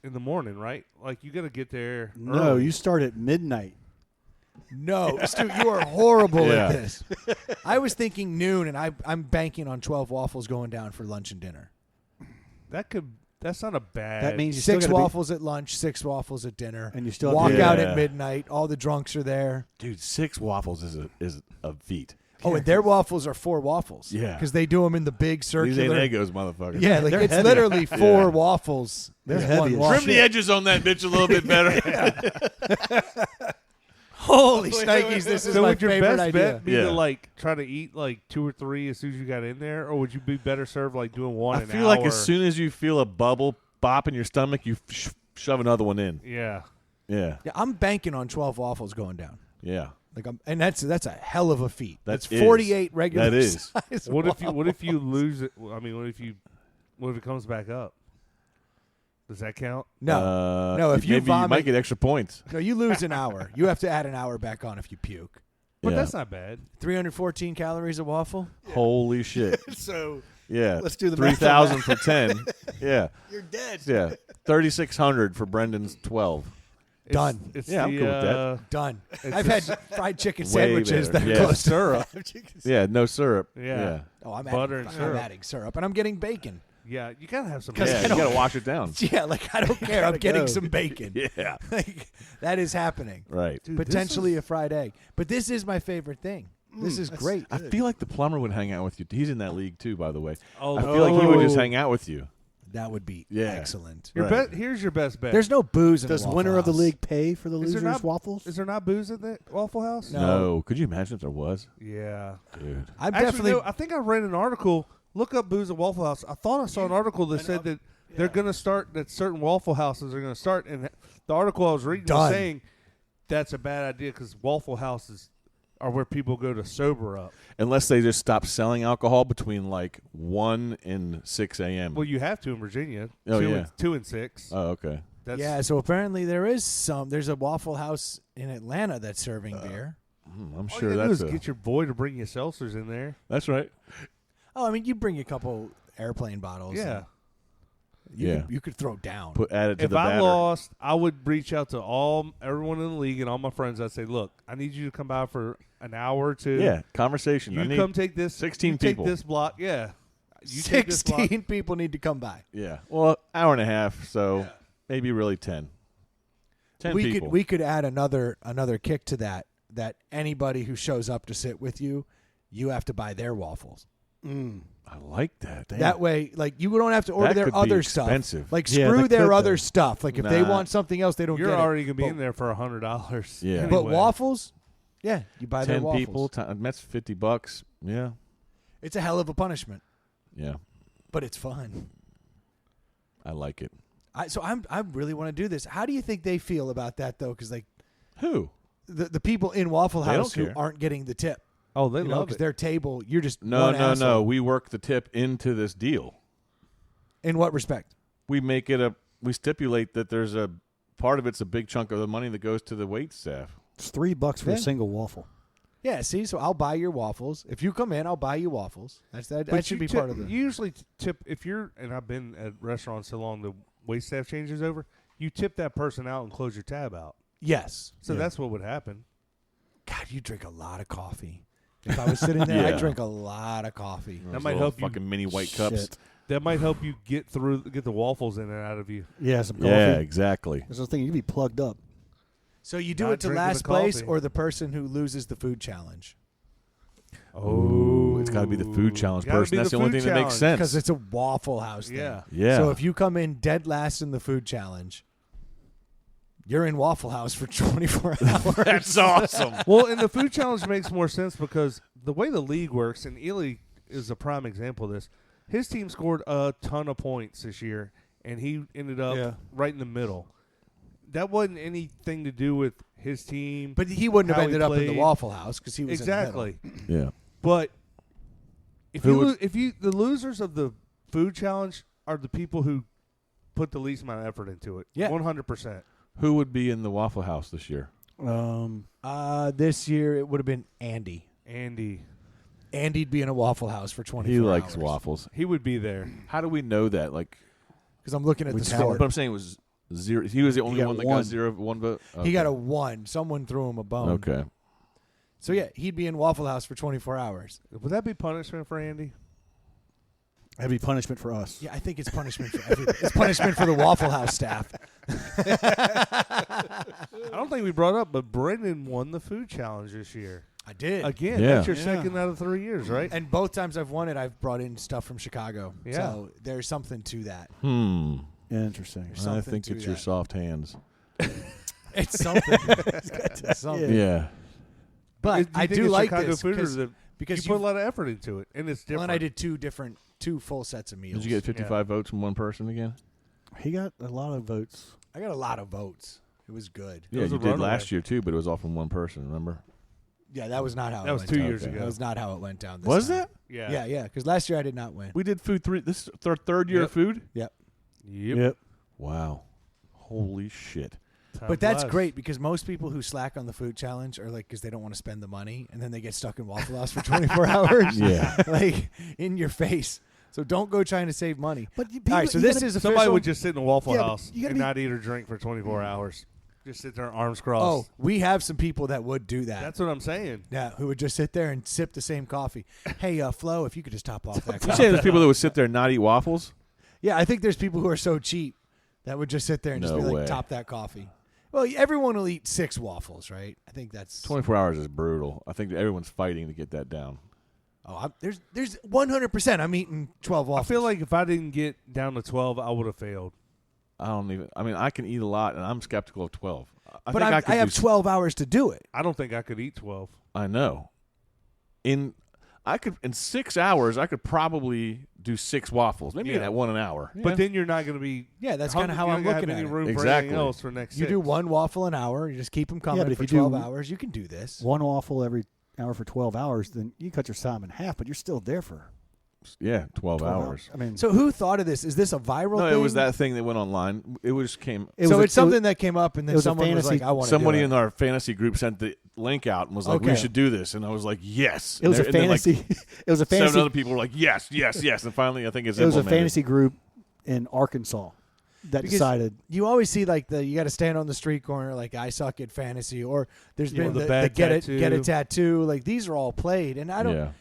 in the morning, right? Like, you got to get there No, early. you start at midnight. No, Stu, you are horrible Yeah. at this. I was thinking noon, and I'm banking on 12 waffles going down for lunch and dinner. That's not a bad. That means you still 6 gotta be- waffles at lunch, 6 waffles at dinner. And you still have walk to- out Yeah. at midnight. All the drunks are there. Dude, 6 waffles is a feat. Oh, and their waffles are 4 waffles. Yeah. because they do them in the big These circular. ain't Eggos, motherfucker. Yeah, like They're it's heavy. literally 4 Yeah. waffles. They're There's heavy one as waffle. Trim the edges on that bitch a little bit better. Holy shnikes, this is so my would your favorite best idea. bet be Yeah. to like try to eat like 2 or 3 as soon as you got in there, or would you be better served like doing one? I an feel like hour? as soon as you feel a bubble pop in your stomach, you shove another one in. Yeah. Yeah. Yeah, I'm banking on 12 waffles going down. Yeah. Like and that's a hell of a feat. That That's is. 48 regular That is. size What if waffles. you lose it? I mean, what if it comes back up? Does that count? No, no. If you maybe vomit, you might get extra points. no, you lose an hour. You have to add an hour back on if you puke. But Yeah. that's not bad. 314 calories a waffle. Holy shit. So Yeah. Let's do the math on 3,000 for 10. Yeah. you're dead. Yeah. 3,600 for Brendan's 12. It's- Done. It's Yeah, I'm the, cool with that. Done. It's I've just- had fried chicken Way sandwiches better. that are Yeah. close to syrup. Yeah, no syrup. Yeah. Oh, I'm Butter adding, and I'm syrup. adding syrup, and I'm getting bacon. Yeah, you gotta have some. Because Yeah, I you don't- got to wash it down. Yeah, like I don't care. I'm Gotta getting go. some bacon. Yeah. Like, that is happening. Right. Dude, this Potentially is- a fried egg. But this is my favorite thing. This is great. I feel like the plumber would hang out with you. He's in that league too, by the way. Oh, I feel like he would just oh. hang out with you. That would be Yeah. excellent. Your Right. here's your best bet. There's no booze in Does the Waffle winner of the House. league pay for the Is there losers' not- waffles? Is there not booze at the Waffle House? No. No. Could you imagine if there was? Yeah. Dude. I'm Actually, definitely. no, I think I read an article. Look up booze at Waffle House. I thought I saw an article that said that they're going to start, that certain Waffle Houses are going to start. And the article I was reading Done. was saying that's a bad idea because Waffle Houses are where people go to sober up. Unless they just stop selling alcohol between like 1 and 6 a.m. Well, you have to in Virginia. Oh, 2 and 6. Oh, okay. That's, So apparently there's a Waffle House in Atlanta that's serving beer. I'm all sure you gotta do that's is get your boy to bring you seltzers in there. that's right. Oh, I mean, you bring a couple airplane bottles. Yeah. and you could throw down. Add it to If the I batter. lost, I would reach out to everyone in the league and all my friends. I'd say, look, I need you to come by for an hour or two. Yeah, conversation. I You need come take this. 16 you take people. this block. Yeah. You take this block. 16 people need to come by. Yeah. Well, hour and a half, so maybe really 10. 10 we people. could add another kick to that anybody who shows up to sit with you, you have to buy their waffles. I like that. Damn. That way, like, you don't have to order That their could be other stuff. expensive. Like, Yeah, screw that their could, other though. stuff. Like, if they Nah. want something else, they don't You're get already it. going to be But- in there for $100. Yeah. Anyway. But waffles, yeah, you buy their 10 waffles. people. That's $50. Yeah. It's a hell of a punishment, Yeah. but it's fun. I like it. I really want to do this. How do you think they feel about that, though? Because, like, Who? the people in Waffle They House don't who care. aren't getting the tip. Oh, they You know, love because it. their table, you're just No, one no, asshole. no. We work the tip into this deal. In what respect? We make it we stipulate that there's a part of it's a big chunk of the money that goes to the wait staff. It's $3 for Yeah. a single waffle. Yeah, see, so I'll buy your waffles. If you come in, I'll buy you waffles. That But should you be tip- part of the. You usually tip if you're, and I've been at restaurants so long, the wait staff changes over. You tip that person out and close your tab out. Yes. So that's what would happen. God, you drink a lot of coffee. If I was sitting there, Yeah. I'd drink a lot of coffee. That Those might little help you. fucking mini white cups. Shit. That might help you get the waffles in and out of you. Yeah, some coffee. Yeah, exactly. There's a thing, you'd be plugged up. So you do Not it to drinking last the place coffee. or the person who loses the food challenge? Oh, it's got to be the food challenge Gotta person. be That's the the only food thing that makes challenge. Because sense. it's a Waffle House thing. Yeah. Yeah. So if you come in dead last in the food challenge, you're in Waffle House for 24 hours. That's awesome. Well, and the food challenge makes more sense because the way the league works, and Ely is a prime example of this. His team scored a ton of points this year, and he ended up right in the middle. That wasn't anything to do with his team. But he wouldn't have How he ended up in the played. Waffle House because he was exactly. Yeah. But if Who you would- the losers of the food challenge are the people who put the least amount of effort into it. Yeah. 100%. Who would be in the Waffle House this year? This year it would have been Andy. Andy, Andy'd be in a Waffle House for 24 He hours. likes waffles. he would be there. How do we know that? Like, Because I'm looking at the tell score. but I'm saying it was zero. He was the only got one that one. got 1 vote. He got a 1. Someone threw him a bone. Okay. So, yeah, he'd be in Waffle House for 24 hours. Would that be punishment for Andy? That'd be punishment for us. Yeah, I think it's punishment for everybody. It's punishment for the Waffle House staff. I don't think we brought up, but Brendan won the food challenge this year. I did. Again, Yeah. that's your Yeah. second out of 3 years, right? And both times I've won it, I've brought in stuff from Chicago. Yeah. So there's something to that. Interesting. There's I something think to it's your that. soft hands. It's something. It's something. Yeah. But Do you I think do it's like Chicago this food or because, is it, because you put a lot of effort into it, and it's well, different. and I did two full sets of meals. Did you get 55 votes from one person again? He got a lot of votes. I got a lot of votes. It was good. Yeah, was you a did runaway. last year too, but it was all from one person. Remember? Yeah, that was not how That it was went 2 down. years Okay. ago. That was not how it went down. This Was time. that? Yeah. Yeah, because last year I did not win. We did food three. This is our third year Yep. of food. Yep. Yep. Wow. Holy shit. Time But that's flies. great because most people who slack on the food challenge are like, because they don't want to spend the money, and then they get stuck in Waffle House for 24 hours. Yeah. Like in your face. So don't go trying to save money. But All right, so this is official. Somebody would just sit in a Waffle Yeah, but House you gotta and be- not eat or drink for 24 hours. Just sit there, arms Oh, crossed. we have some people that would do that. That's what I'm saying. Yeah, who would just sit there and sip the same coffee. Hey, Flo, if you could just top off that You coffee. say there's people that would sit there and not eat waffles? Yeah, I think there's people who are so cheap that would just sit there and just No be like, way. top that coffee. Well, everyone will eat 6 waffles, right? I think that's 24 hours is brutal. I think that everyone's fighting to get that down. there's 100%. I'm eating 12 I waffles. feel like if I didn't get down to 12, I would have failed. I mean, I can eat a lot, and I'm skeptical of 12. I but think I could have do 12 hours to do it. I don't think I could eat 12. I know. I could in 6 hours. I could probably do 6 waffles, maybe at 1 an hour. But then you're not going to be. Yeah, that's kind of how I'm looking at it. Room Exactly. For anything else for next. You 6. do 1 waffle an hour. You just keep them coming but for if you 12 do hours. You can do this. One waffle every hour for 12 hours, then you cut your time in half, but you're still there for 12 hours. I mean, So who thought of this? Is this a viral No, thing? it was that thing that went online. It was came. It's something that came up, and then it was a someone was fantasy- like, "I want to." Somebody in our fantasy group sent the link out and was like, Okay. "We should do this," and I was like, "Yes." it was a And then, like, fantasy. It was a 7 fantasy. other people were like, "Yes, yes, yes," and finally, I think it's It was a implemented. fantasy group in Arkansas that Because decided. You always see like you got to stand on the street corner, like I suck at fantasy, or there's been the the bad get tattoo. a tattoo. Like these are all played, and I don't. Yeah.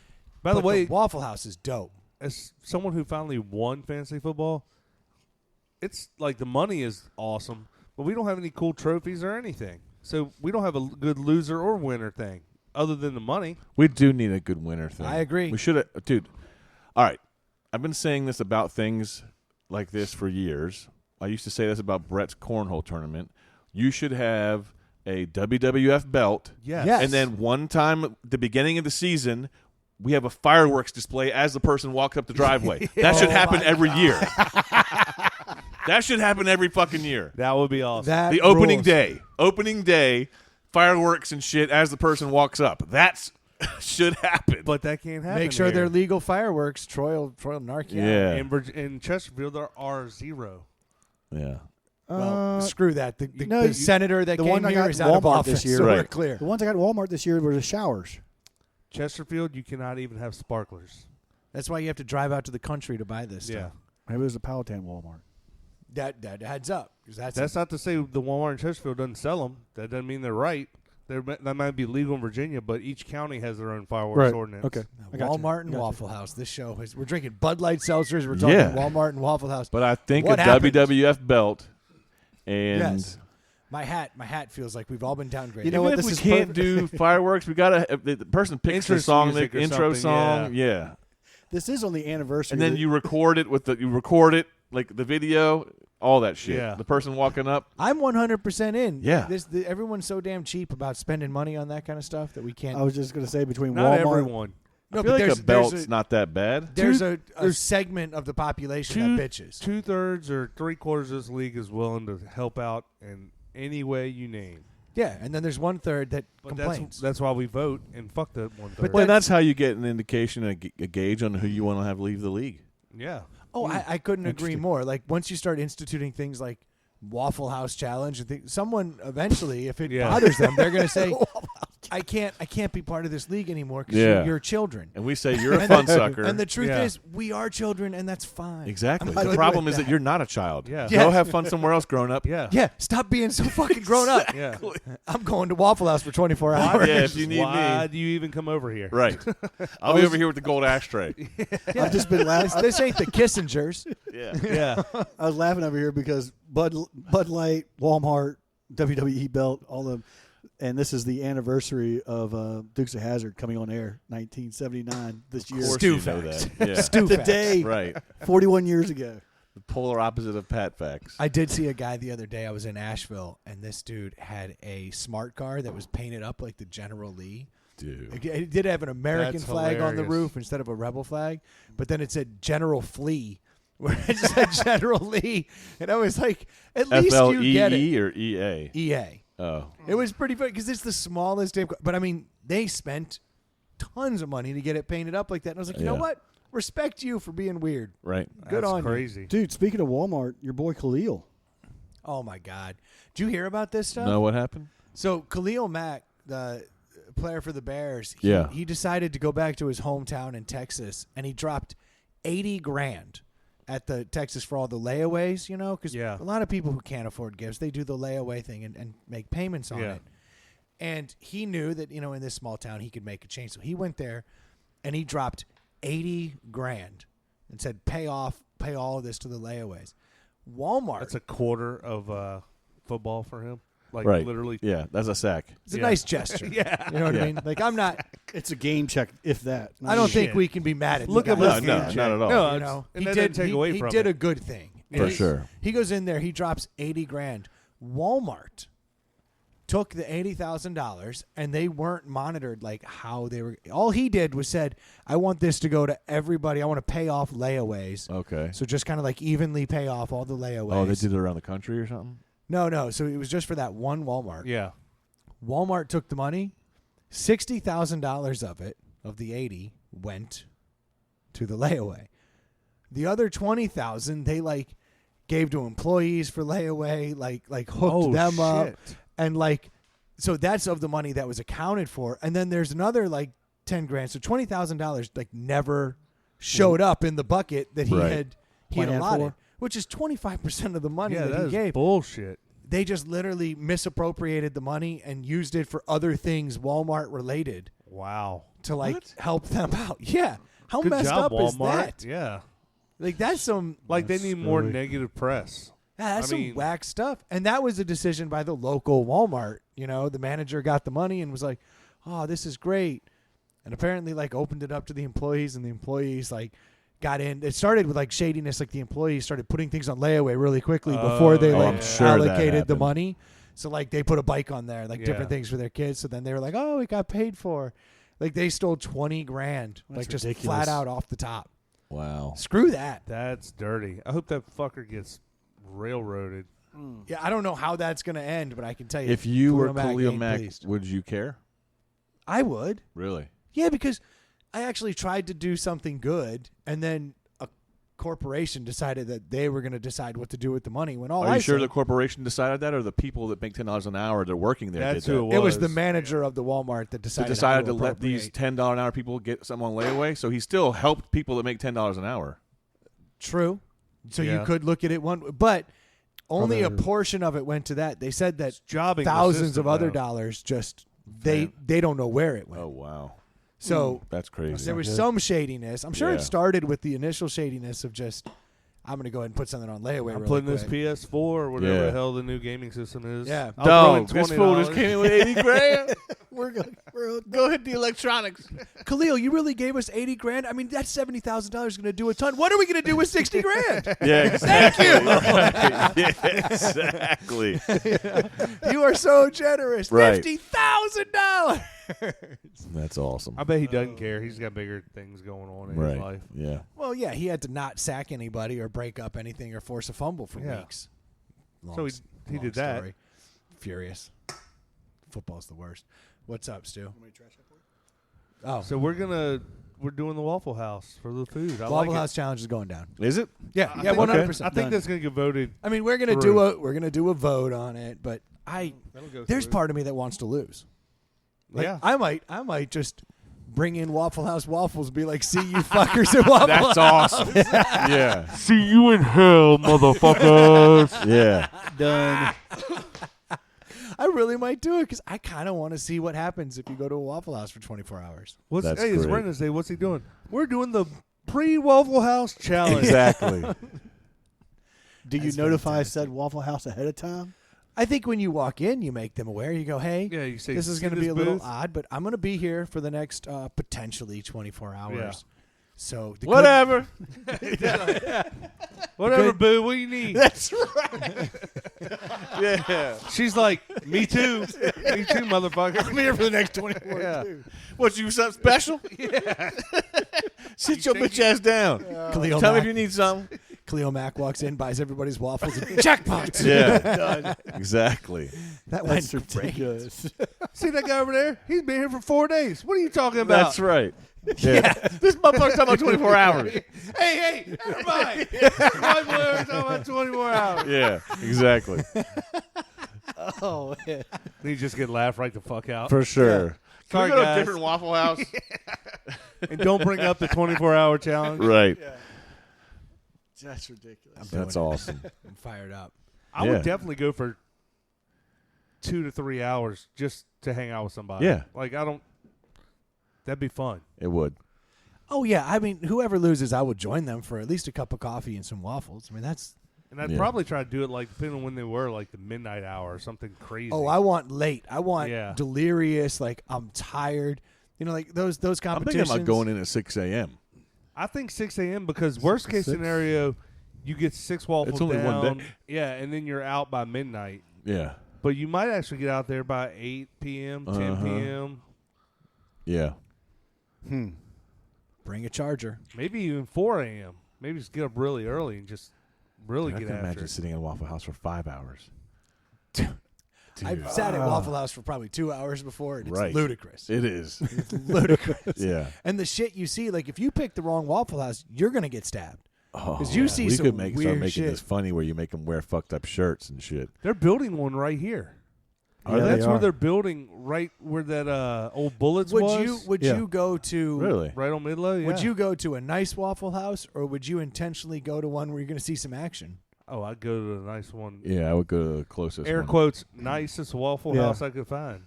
By the but way, Waffle House is dope. as someone who finally won fantasy football, it's like the money is awesome, but we don't have any cool trophies or anything. So we don't have a good loser or winner thing other than the money. We do need a good winner thing. I agree. We should have, dude. All right, I've been saying this about things like this for years. I used to say this about Brett's cornhole tournament. You should have a WWF belt, Yes. Yes. and then one time at the beginning of the season, we have a fireworks display as the person walks up the driveway. That should happen every year. That should happen every fucking year. That would be awesome. That The opening day, fireworks and shit as the person walks up. That's should happen. But that can't happen. Make sure here. they're legal fireworks. Troy will narc you out. Yeah. In Chesterfield, there are 0. Yeah. Well, screw that. The no, senator that the came one I here got is at out of Walmart office. this year. So we're Right. clear. The ones I got at Walmart this year were the showers. Chesterfield, you cannot even have sparklers. That's why you have to drive out to the country to buy this Yeah. stuff. Maybe it was the Powhatan Walmart. That heads up, because That's not to say the Walmart in Chesterfield doesn't sell them. That doesn't mean they're right. That might be legal in Virginia, but each county has their own fireworks ordinance. Okay. I got you. Walmart and Got you. Waffle House. This show is we're drinking Bud Light seltzers. We're talking Yeah. Walmart and Waffle House. But I think What a happened? WWF belt and Yes. My hat feels like we've all been downgraded. You know even what? if This we is can't do fireworks, we gotta. If the person picks the Interest song, the music or intro something, song, yeah, This is on the anniversary. and then that- you record it like the video, all that shit. Yeah. The person walking up. I'm 100% in. Yeah. Everyone's so damn cheap about spending money on that kind of stuff that we can't. I was just going to say between Not Walmart. everyone. I feel like a belt's not that bad. There's a segment of the population that bitches. 2/3 or 3/4 of this league is willing to help out in any way you name. Yeah, and then there's 1/3 that But complains. that's why we vote and fuck that 1/3. Well, that's how you get an indication, a gauge on who you want to have leave the league. yeah. I couldn't agree Interesting. more. Like once you start instituting things like Waffle House Challenge, and someone eventually, if it Yeah. bothers them, they're going to say, I can't be part of this league anymore because Yeah. you're children. And we say you're a fun sucker. And the truth Yeah. is, we are children, and that's fine. Exactly. I'm The good problem with is that you're not a child. Yeah. Go Yes. have fun somewhere else growing up. Yeah. Yeah, stop being so fucking grown up. Yeah. I'm going to Waffle House for 24 hours. Yeah, if you need Why me. do you even come over here? Right. I'll be over here with the gold ashtray. I've just been laughing. This ain't the Kissingers. Yeah. Yeah. I was laughing over here because Bud Light, Walmart, WWE belt, all of them. And this is the anniversary of Dukes of Hazzard coming on air, 1979 this year. Of course Stu you know facts. that. Yeah. Stu The facts. day, Right. 41 years ago. The polar opposite of Pat Facts. I did see a guy the other day. I was in Asheville, and this dude had a smart car that was painted up like the General Lee. Dude. It did have an American That's flag on the hilarious. roof instead of a rebel flag, but then it said General Flea, where it just said General Lee, and I was like, at least you get it. FLEE or EA? EA. Oh. It was pretty funny because it's the smallest damn car. But I mean, they spent tons of money to get it painted up like that. And I was like, you know Yeah. what? Respect you for being weird. Right. Good That's on you. crazy. Dude, speaking of Walmart, your boy Khalil. Oh my God. Did you hear about this stuff? Know what happened? So Khalil Mack, the player for the Bears, Yeah. he decided to go back to his hometown in Texas, and he dropped $80,000 at the Texas for all the layaways, you know, because Yeah. a lot of people who can't afford gifts, they do the layaway thing and make payments on Yeah. it. And he knew that, you know, in this small town he could make a change. So he went there and he dropped $80,000 and said, pay all of this to the layaways. Walmart. That's a quarter of football for him. Like Right. literally. Yeah, that's a sack. it's a yeah. nice gesture. Yeah. You know what Yeah. I mean? Like, I'm not, It's a game check, if that. I don't think Shit. we can be mad at Look the at guy. No, this no, game not check. at all. No, You it's- know, and that doesn't take away he from did it. a good thing. For He- sure. He goes in there, he drops $80,000. Walmart took the $80,000 and they weren't monitored like how they were. All he did was said, I want this to go to everybody. I want to pay off layaways. Okay. So just kind of like evenly pay off all the layaways. Oh, they did it around the country or something? No. So it was just for that one Walmart. Yeah. Walmart took the money. $60,000 of it, of the 80, went to the layaway. The other 20,000 they like gave to employees for layaway, like hooked them up, and like so that's of the money that was accounted for. And then there's another like 10 grand, so $20,000 like never showed up in the bucket that he had Planned allotted, for. which is 25% of the money Yeah, that he is gave. bullshit. They just literally misappropriated the money and used it for other things Walmart related Wow. to like help them out. Yeah. How Good messed job, up is Walmart. that? Yeah. Like that's some Like they need more negative press. that's I some mean- whack stuff. And that was a decision by the local Walmart. You know, the manager got the money and was like, "Oh, this is great." And apparently like opened it up to the employees, and the employees like got in. It started with like shadiness, like the employees started putting things on layaway really quickly before they like I'm sure that allocated the happened. money. So like they put a bike on there, like different Yeah. things for their kids. So then they were like, "Oh, it got paid for." Like they stole 20 grand, That's like just ridiculous. flat out off the top. Wow. Screw that. That's dirty. I hope that fucker gets railroaded. Yeah, I don't know how that's going to end, but I can tell you. If you were Mack Khalil ain't Mack, pleased. would you care? I would. Really? Yeah, because I actually tried to do something good, and then a corporation decided that they were going to decide what to do with the money. When all Are I you sure said, the corporation decided that, or the people that make $10 an hour that are working there That's did that? who it was the was. manager of the Walmart that So decided, decided how to let these appropriate. $10 an hour people get something on layaway? So he still helped people that make $10 an hour. True. So you Yeah. could look at it one, but only a Other- portion of it went to that. They said that Jobbing the thousands system, of other though. dollars just they don't know where it went. Oh, wow. So That's crazy. there was good. some shadiness. I'm sure Yeah. it started with the initial shadiness of just, I'm going to go ahead and put something on layaway. I'm really putting this quick. PS4 or whatever Yeah. the hell the new gaming system is. Yeah. I'll throw in Dog, this fool just $20. came in with 80 grand. We're Go hit the electronics. Khalil, you really gave us 80 grand? I mean, that $70,000 is going to do a ton. What are we going to do with 60 grand? Yeah, exactly. Yeah, exactly. You are so generous. Right. $50,000. That's awesome. I bet he doesn't care. He's got bigger things going on in his Right. life. Yeah. Well, yeah, he had to not sack anybody or break up anything or force a fumble for Yeah. weeks. So he did that. Story. Furious. Football's the worst. What's up, Stu? Oh, So we're doing the Waffle House for the food. I Waffle like House challenge is going down. Is it? Yeah, I yeah, think- 100%. I think Done. that's going to get voted. I mean, we're gonna do a vote on it, but That'll go there's through. part of me that wants to lose. Like, Yeah. I might just bring in Waffle House waffles and be like, "See you fuckers at Waffle That's House." awesome. Yeah. See you in hell, motherfuckers. Yeah. Done. I really might do it because I kind of want to see what happens if you go to a Waffle House for 24 hours. That's It's great. Wednesday. What's he doing? We're doing the pre-Waffle House challenge. Exactly. Do you That's notify fantastic. said Waffle House ahead of time? I think when you walk in, you make them aware. You go, "Hey, Yeah, you say this is "See going to this be a little booth?" odd, but I'm going to be here for the next potentially 24 hours." Yeah. So the Whatever. Whatever, Good. boo. What do you need? That's right. Yeah. She's like, me too. Me too, motherfucker. I'm here for the next 24 Yeah. too. What, you something special? Yeah. Sit your bitch ass down. Khalil Tell me Mack, if you need something. Khalil Mack walks in, buys everybody's waffles, and jackpot. Yeah. Exactly. That That's was great. ridiculous. See that guy over there? He's been here for 4 days. What are you talking about? That's right. Yeah. This motherfucker's talking about 24 hours. Hey, everybody. Why we're talking about 24 hours? Yeah. Exactly. Oh, yeah. You just get laughed right the fuck out. For sure. Can Sorry, we go to guys. a different Waffle House? And don't bring up the 24-hour challenge. Right. That's ridiculous. That's awesome. I'm fired up. I Yeah. would definitely go for 2 to 3 hours just to hang out with somebody. Yeah. Like, that'd be fun. It would. Oh yeah, I mean, whoever loses, I would join them for at least a cup of coffee and some waffles. I mean, that's. And I'd Yeah. probably try to do it, like, depending on when they were, like the midnight hour or something crazy. Oh, I want late. I want Yeah. delirious. Like I'm tired. You know, like those I'm competitions. thinking about going in at 6 a.m. I think 6 a.m. because worst case 6? scenario, you get 6 waffles It's only down. one day. Yeah, and then you're out by midnight. Yeah. But you might actually get out there by 8 p.m., 10 p.m. Yeah. Bring a charger. Maybe even 4 a.m. Maybe just get up really early and just really I get can after imagine it. sitting in a Waffle House for 5 hours. I've sat at Waffle House for probably 2 hours before, and it's Right. ludicrous. It is. It's ludicrous. Yeah. And the shit you see, like if you pick the wrong Waffle House, you're gonna get stabbed. Oh, 'Cause you see we some could start weird making shit. this funny where you make them wear fucked up shirts and shit. They're building one right here. Yeah, That's they where are. they're building, right where that old Bullets Would was. Yeah. you go to Really? Right on Midlow? Yeah. Would you go to a nice Waffle House, or would you intentionally go to one where you're gonna see some action? Oh, I'd go to the nice one. Yeah, I would go to the closest Air one. quotes, nicest Waffle Yeah. House I could find.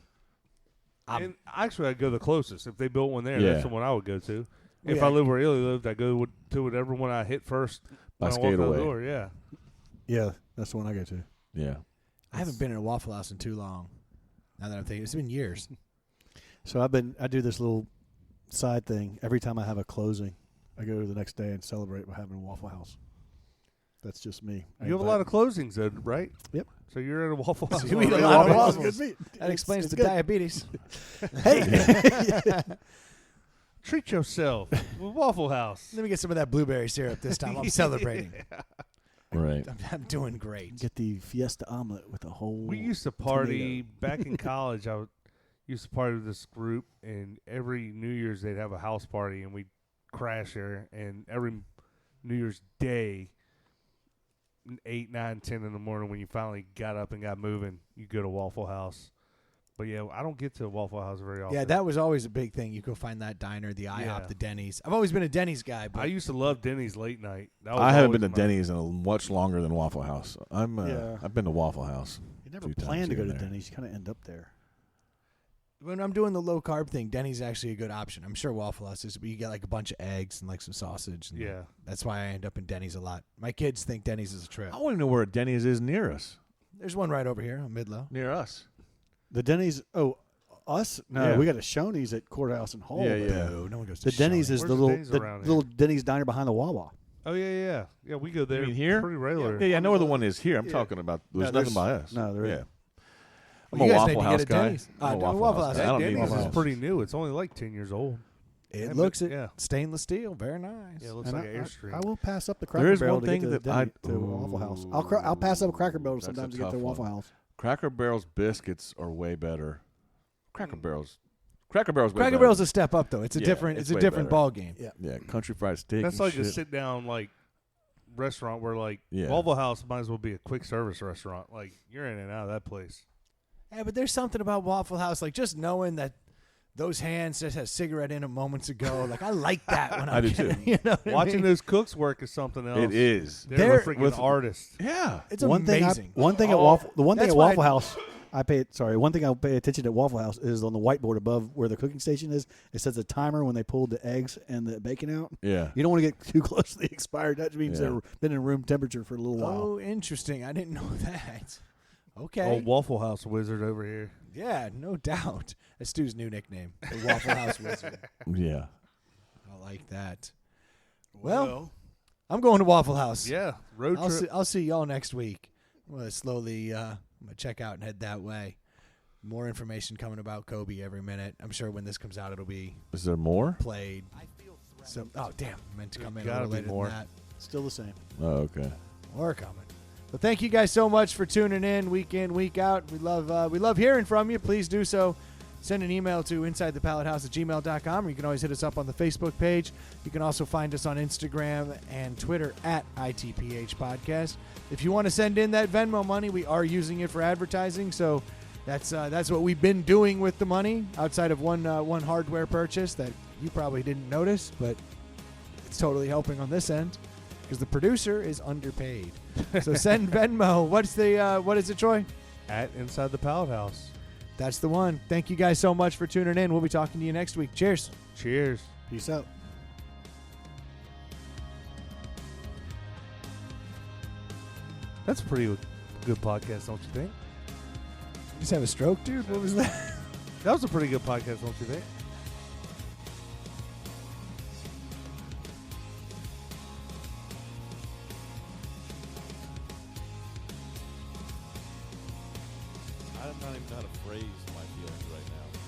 And actually, I'd go the closest. If they built one there, Yeah. that's the one I would go to. If Yeah. I lived where Illy lived, I'd go to whatever one I hit first By when I walked out the Skateaway. door. Yeah. Yeah, that's the one I go to. Yeah. I haven't been in a Waffle House in too long. Now that I'm thinking, it's been years. So I do this little side thing every time I have a closing. I go to the next day and celebrate by having a Waffle House. That's just me. You have a lot of closings, though, right? Yep. So you're at a Waffle House. You eat a already. lot of Waffles. waffles. Good meat. That explains It's the good. diabetes. Hey, Treat yourself. Waffle House. Let me get some of that blueberry syrup this time. I'm celebrating. Right. I'm doing great. get the Fiesta omelet with a whole. We used to party tomato. back in college. Used to party with this group, and every New Year's they'd have a house party, and we'd crash there. And every New Year's Day, 8, 9, 10 in the morning, when you finally got up and got moving, you go to Waffle House. But yeah, I don't get to Waffle House very often. Yeah, that was always a big thing. You go find that diner, the IHOP, Yeah. the Denny's. I've always been a Denny's guy, but I used to love Denny's late night. That was I haven't always been to my- Denny's in much longer than Waffle House. Yeah. I've been to Waffle House. You never few times plan to here go to and there. Denny's. You kind of end up there. when I'm doing the low carb thing, Denny's actually a good option. I'm sure Waffle House is, but you get like a bunch of eggs and like some sausage. And Yeah. that's why I end up in Denny's a lot. My kids think Denny's is a trip. I want to know where Denny's is near us. There's one right over here on Midlow. Near us. The Denny's. Oh, us? No, Yeah. we got a Shoney's at Courthouse and Hall. Yeah, but yeah. No, no one goes to The Denny's Shoney's. is Where's the the little Denny's the around little Denny's diner behind the Wawa. Oh yeah. We go there. You mean here? Pretty regular. Yeah, I know where the one is here. I'm Yeah. talking about. There's No, nothing by us. no, there yeah. isn't. I'm Well, a you guys Waffle need to get House a guy. Denny's. I'm a No, Waffle Waffle House House. guy. I don't need Denny's Waffle is House. pretty new. It's only like 10 years old. It Yeah, looks but- it. yeah. Stainless steel. Very nice. Yeah, it looks And like an Airstream. I will pass up the There Cracker is Barrel one to get thing to the that Denny, I- to Waffle House. I'll pass up Cracker Barrel That's a sometimes to get tough to Waffle one. House. Cracker Barrel's biscuits are way better. Cracker Barrel's way Cracker better. Barrel's a step up though. It's a Yeah, different. it's It's a way different better. ball game. Yeah. Yeah, country fried steak. That's and like shit. a sit down like restaurant where like Yeah. Waffle House might as well be a quick service restaurant. Like you're in and out of that place. Yeah, but there's something about Waffle House, like just knowing that those hands just had a cigarette in them moments ago. Like I like that when I do too. You know, what I Watching mean? those cooks work is something else. It is. They're They're- a freaking with- artist. Yeah. It's One amazing. thing at Oh, Waffle. The one thing that's at why Waffle House. One thing I pay attention at Waffle House is on the whiteboard above where the cooking station is. It says a timer when they pulled the eggs and the bacon out. Yeah. You don't want to get too close to the expired. That means Yeah. they've been in room temperature for a little while. Oh, interesting. I didn't know that. Okay. Old Waffle House wizard over here. Yeah, no doubt. That's Stu's new nickname, the Waffle House Wizard. Yeah. I like that. Well, I'm going to Waffle House. Yeah, road trip. I'll see y'all next week. I'm gonna slowly I'm gonna check out and head that way. More information coming about Kobe every minute. I'm sure when this comes out, it'll be Is there more? played. So, oh damn, I meant to come in a Gotta little be later more. than that. Still the same. Oh, okay. We're coming. Well, thank you guys so much for tuning in week week out. We love hearing from you. Please do so. Send an email to insidethepalatehouse@gmail.com, or you can always hit us up on the Facebook page. You can also find us on Instagram and Twitter at ITPH Podcast. If you want to send in that Venmo money, we are using it for advertising, so that's what we've been doing with the money, outside of one hardware purchase that you probably didn't notice, but it's totally helping on this end because the producer is underpaid. So send Venmo. What is it, Troy? At Inside the Pallet House. That's the one. Thank you guys so much for tuning in. We'll be talking to you next week. Cheers. Cheers. Peace out. That's a pretty good podcast, don't you think? You just have a stroke, dude? What was that? That was a pretty good podcast, don't you think? don't even know how to phrase my feelings right now.